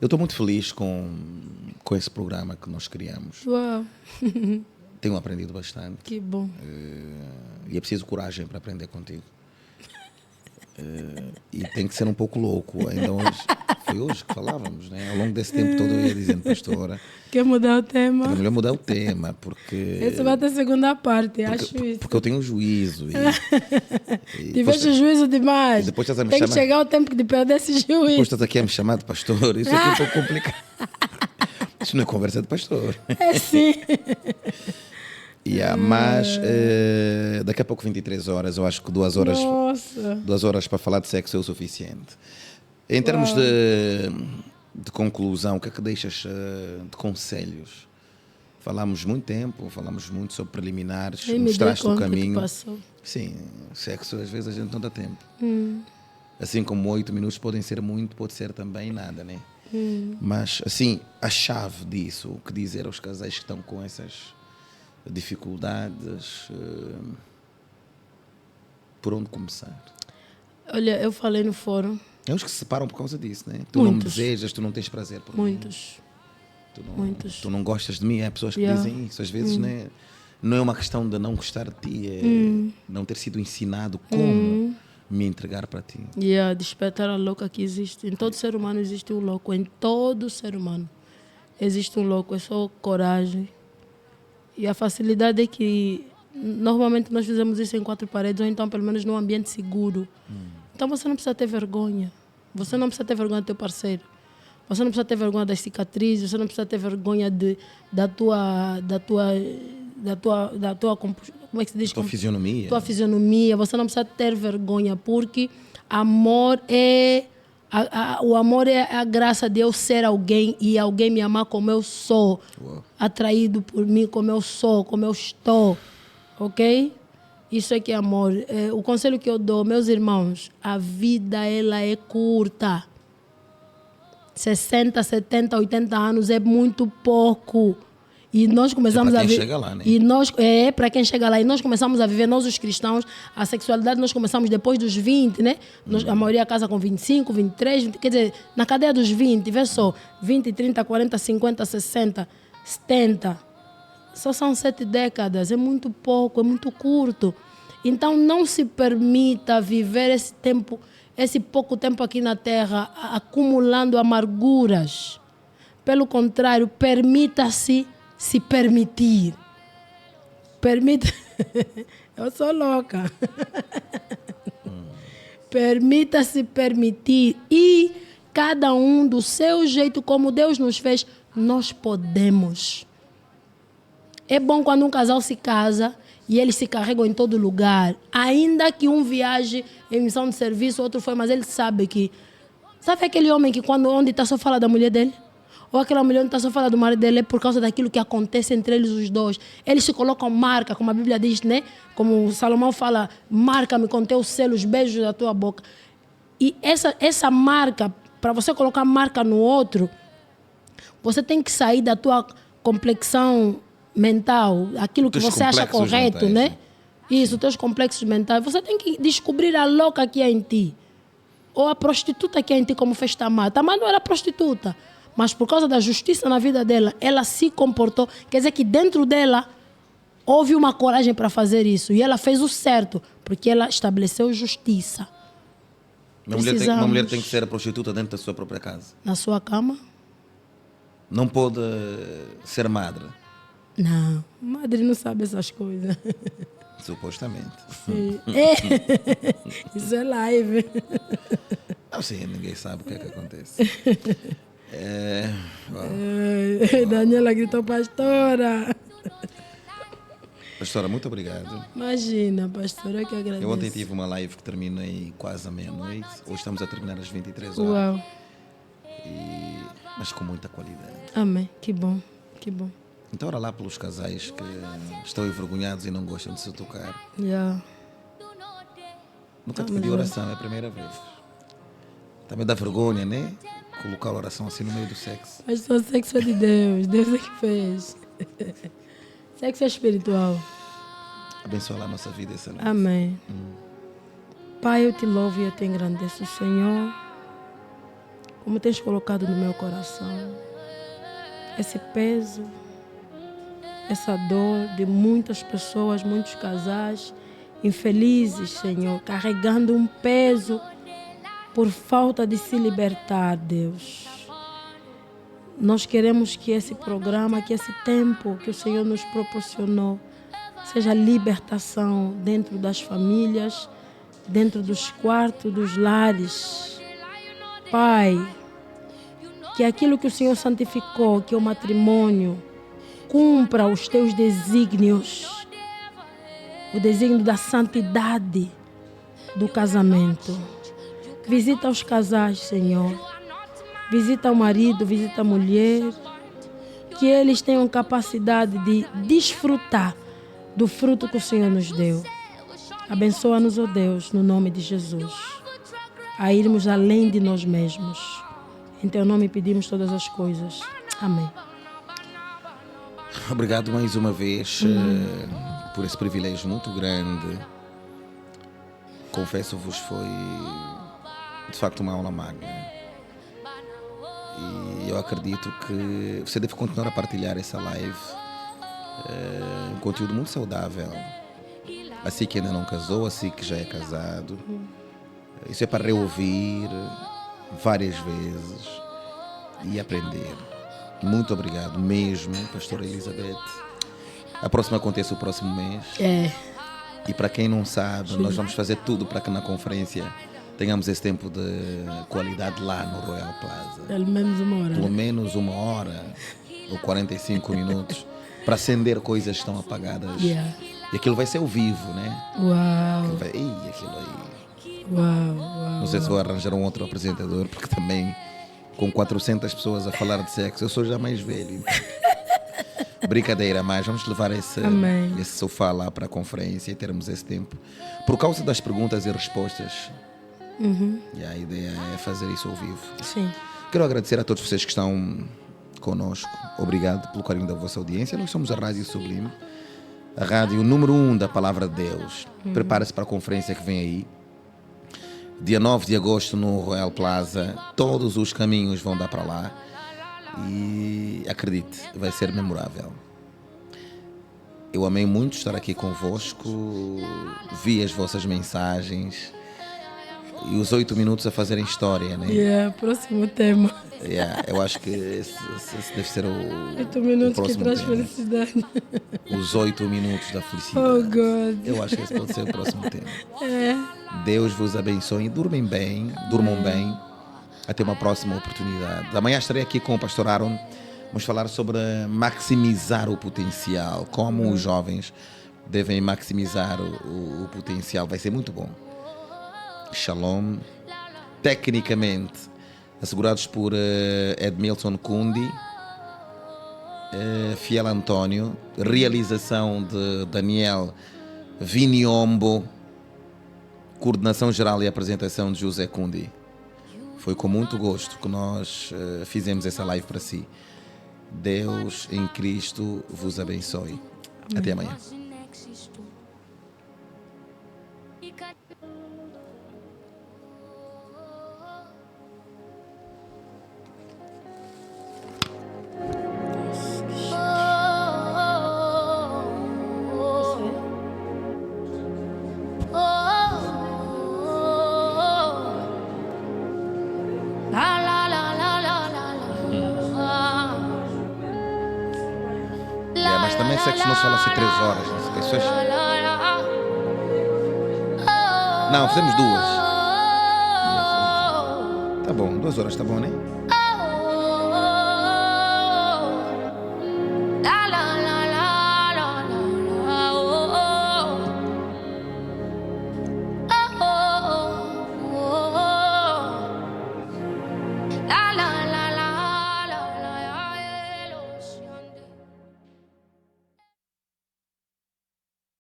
Eu estou muito feliz com esse programa que nós criamos. Uau! Tenho aprendido bastante. Que bom. E é preciso coragem para aprender contigo. E tem que ser um pouco louco. Ainda hoje, foi hoje que falávamos, né? Ao longo desse tempo todo eu ia dizendo, pastora... Quer mudar o tema? É melhor mudar o tema, porque... Esse vai ter a segunda parte, acho isso. Porque eu tenho juízo. Tiveste juízo demais. Depois estás a me tem chamar, que chegar o tempo de perder esse juízo. Depois estás aqui a me chamar de pastor. Isso aqui é um pouco complicado. Isso não é conversa de pastor. É sim. Mas daqui a pouco 23 horas, eu acho que 2 horas, Nossa. 2 horas para falar de sexo é o suficiente. Em termos de conclusão, o que é que deixas de conselhos? Falamos muito tempo, falamos muito sobre preliminares, mostraste o caminho. Sim, sexo às vezes a gente não dá tempo. Assim como 8 minutos podem ser muito, pode ser também nada, né? Mas assim, a chave disso, o que dizer aos casais que estão com essas dificuldades, por onde começar? Olha, eu falei no fórum. É os que se separam por causa disso, né? Tu não me desejas, tu não tens prazer por mim. Muitos. Tu não gostas de mim. Há pessoas que dizem isso. Às vezes não é uma questão de não gostar de ti, é não ter sido ensinado como me entregar para ti. Despertar a louca que existe. Em todo ser humano existe um louco. Em todo ser humano existe um louco. É só coragem. E a facilidade é que normalmente nós fizemos isso em 4 paredes, ou então pelo menos num ambiente seguro. Então você não precisa ter vergonha. Você não precisa ter vergonha do teu parceiro. Você não precisa ter vergonha das cicatrizes. Você não precisa ter vergonha da tua como é que se diz? Tua fisionomia. Tua fisionomia. Você não precisa ter vergonha, porque amor é o amor é a graça de eu ser alguém e alguém me amar como eu sou. Uau. Atraído por mim como eu sou, como eu estou. Ok? Isso é que é amor. O conselho que eu dou, meus irmãos, a vida ela é curta. 60, 70, 80 anos é muito pouco. E nós começamos a viver. Chega lá, né? E nós para quem chega lá. E nós começamos a viver, nós os cristãos, a sexualidade nós começamos depois dos 20, né? A maioria casa com 25, 23, 20, quer dizer, na cadeia dos 20, vê só, 20, 30, 40, 50, 60, 70. Só são 7 décadas, é muito pouco, é muito curto. Então não se permita viver esse tempo, esse pouco tempo aqui na Terra, acumulando amarguras. Pelo contrário, permita-se se permitir. Eu sou louca. Permita-se permitir. E cada um do seu jeito, como Deus nos fez, nós podemos. É bom quando um casal se casa e eles se carregam em todo lugar. Ainda que um viaje em missão de serviço, outro foi, mas ele sabe que... Sabe aquele homem que onde está só fala da mulher dele? Ou aquela mulher onde está só fala do marido dele, é por causa daquilo que acontece entre eles os dois. Eles se colocam marca, como a Bíblia diz, né? Como Salomão fala, marca-me com teus selos, beijos da tua boca. E essa marca, para você colocar marca no outro, você tem que sair da tua complexão mental, aquilo que você acha correto, mentais, né? Isso, teus complexos mentais. Você tem que descobrir a louca que é em ti. Ou a prostituta que é em ti, como fez Tamar. Tamar não era prostituta, mas por causa da justiça na vida dela, ela se comportou. Quer dizer que dentro dela houve uma coragem para fazer isso. E ela fez o certo, porque ela estabeleceu justiça. Uma mulher tem que ser a prostituta dentro da sua própria casa. Na sua cama? Não pode ser madre. Não, madre não sabe essas coisas. Supostamente. Isso é live. Não sei, ninguém sabe o que é que acontece. Daniela gritou, pastora. Pastora, muito obrigado. Imagina, pastora, que agradeço. Eu ontem tive uma live que terminei quase à meia-noite. Hoje estamos a terminar às 23 horas. Uau. Mas com muita qualidade. Amém, que bom, que bom. Então, ora lá pelos casais que estão envergonhados e não gostam de se tocar. Nunca te pedi oração, é a primeira vez. Também dá vergonha, né? Colocar a oração assim no meio do sexo. Mas só sexo é de Deus. Deus é que fez. Sexo é espiritual. Abençoa lá a nossa vida essa noite. Amém. Pai, eu te louvo e eu te engrandeço, Senhor. Como tens colocado no meu coração esse peso, essa dor de muitas pessoas, muitos casais infelizes, Senhor, carregando um peso por falta de se libertar, Deus. Nós queremos que esse programa, que esse tempo que o Senhor nos proporcionou, seja libertação dentro das famílias, dentro dos quartos, dos lares. Pai, que aquilo que o Senhor santificou, que é o matrimônio, cumpra os teus desígnios, o desígnio da santidade do casamento. Visita os casais, Senhor. Visita o marido, visita a mulher. Que eles tenham capacidade de desfrutar do fruto que o Senhor nos deu. Abençoa-nos, ó Deus, no nome de Jesus, a irmos além de nós mesmos. Em teu nome pedimos todas as coisas. Amém. Obrigado mais uma vez por esse privilégio muito grande. Confesso-vos, foi de facto uma aula magna. E eu acredito que você deve continuar a partilhar essa live. Um conteúdo muito saudável. Assim que ainda não casou, assim que já é casado. Isso é para reouvir várias vezes e aprender. Muito obrigado mesmo, Pastora Elizabeth. A próxima acontece o próximo mês. E para quem não sabe, nós vamos fazer tudo para que na conferência tenhamos esse tempo de qualidade lá no Royal Plaza. Pelo menos uma hora. Pelo menos uma hora ou 45 minutos para acender coisas que estão apagadas. E aquilo vai ser ao vivo, né? Uau! Aquilo aí. Uau! Não sei se vou arranjar um outro apresentador, porque também com 400 pessoas a falar de sexo, eu sou já mais velho. Brincadeira, mas vamos levar esse sofá lá para a conferência e termos esse tempo. Por causa das perguntas e respostas. E a ideia é fazer isso ao vivo. Sim. Quero agradecer a todos vocês que estão conosco. Obrigado pelo carinho da vossa audiência. Nós somos a Rádio Sublime, a rádio número 1 da Palavra de Deus. Prepare-se para a conferência que vem aí. Dia 9 de agosto no Royal Plaza. Todos os caminhos vão dar para lá. E acredite, vai ser memorável. Eu amei muito estar aqui convosco. Vi as vossas mensagens. E os 8 minutos a fazerem história, né? Próximo tema. Eu acho que esse deve ser o 8 minutos o que traz tema. felicidade. Os 8 minutos da felicidade. Oh, God. Eu acho que esse pode ser o próximo tema. Deus vos abençoe. Durmam bem. Até uma próxima oportunidade. Amanhã estarei aqui com o pastor Aaron. Vamos falar sobre maximizar o potencial. Como os jovens devem maximizar o potencial. Vai ser muito bom. Shalom. Tecnicamente assegurados por Edmilson Kundi, Fiel António, realização de Daniel Viniombo, coordenação geral e apresentação de José Kundi. Foi com muito gosto que nós fizemos essa live para si. Deus em Cristo vos abençoe. Até amanhã. Mas também sexo não se fala assim 3 horas. Não, fizemos 2. Tá bom, 2 horas tá bom, né?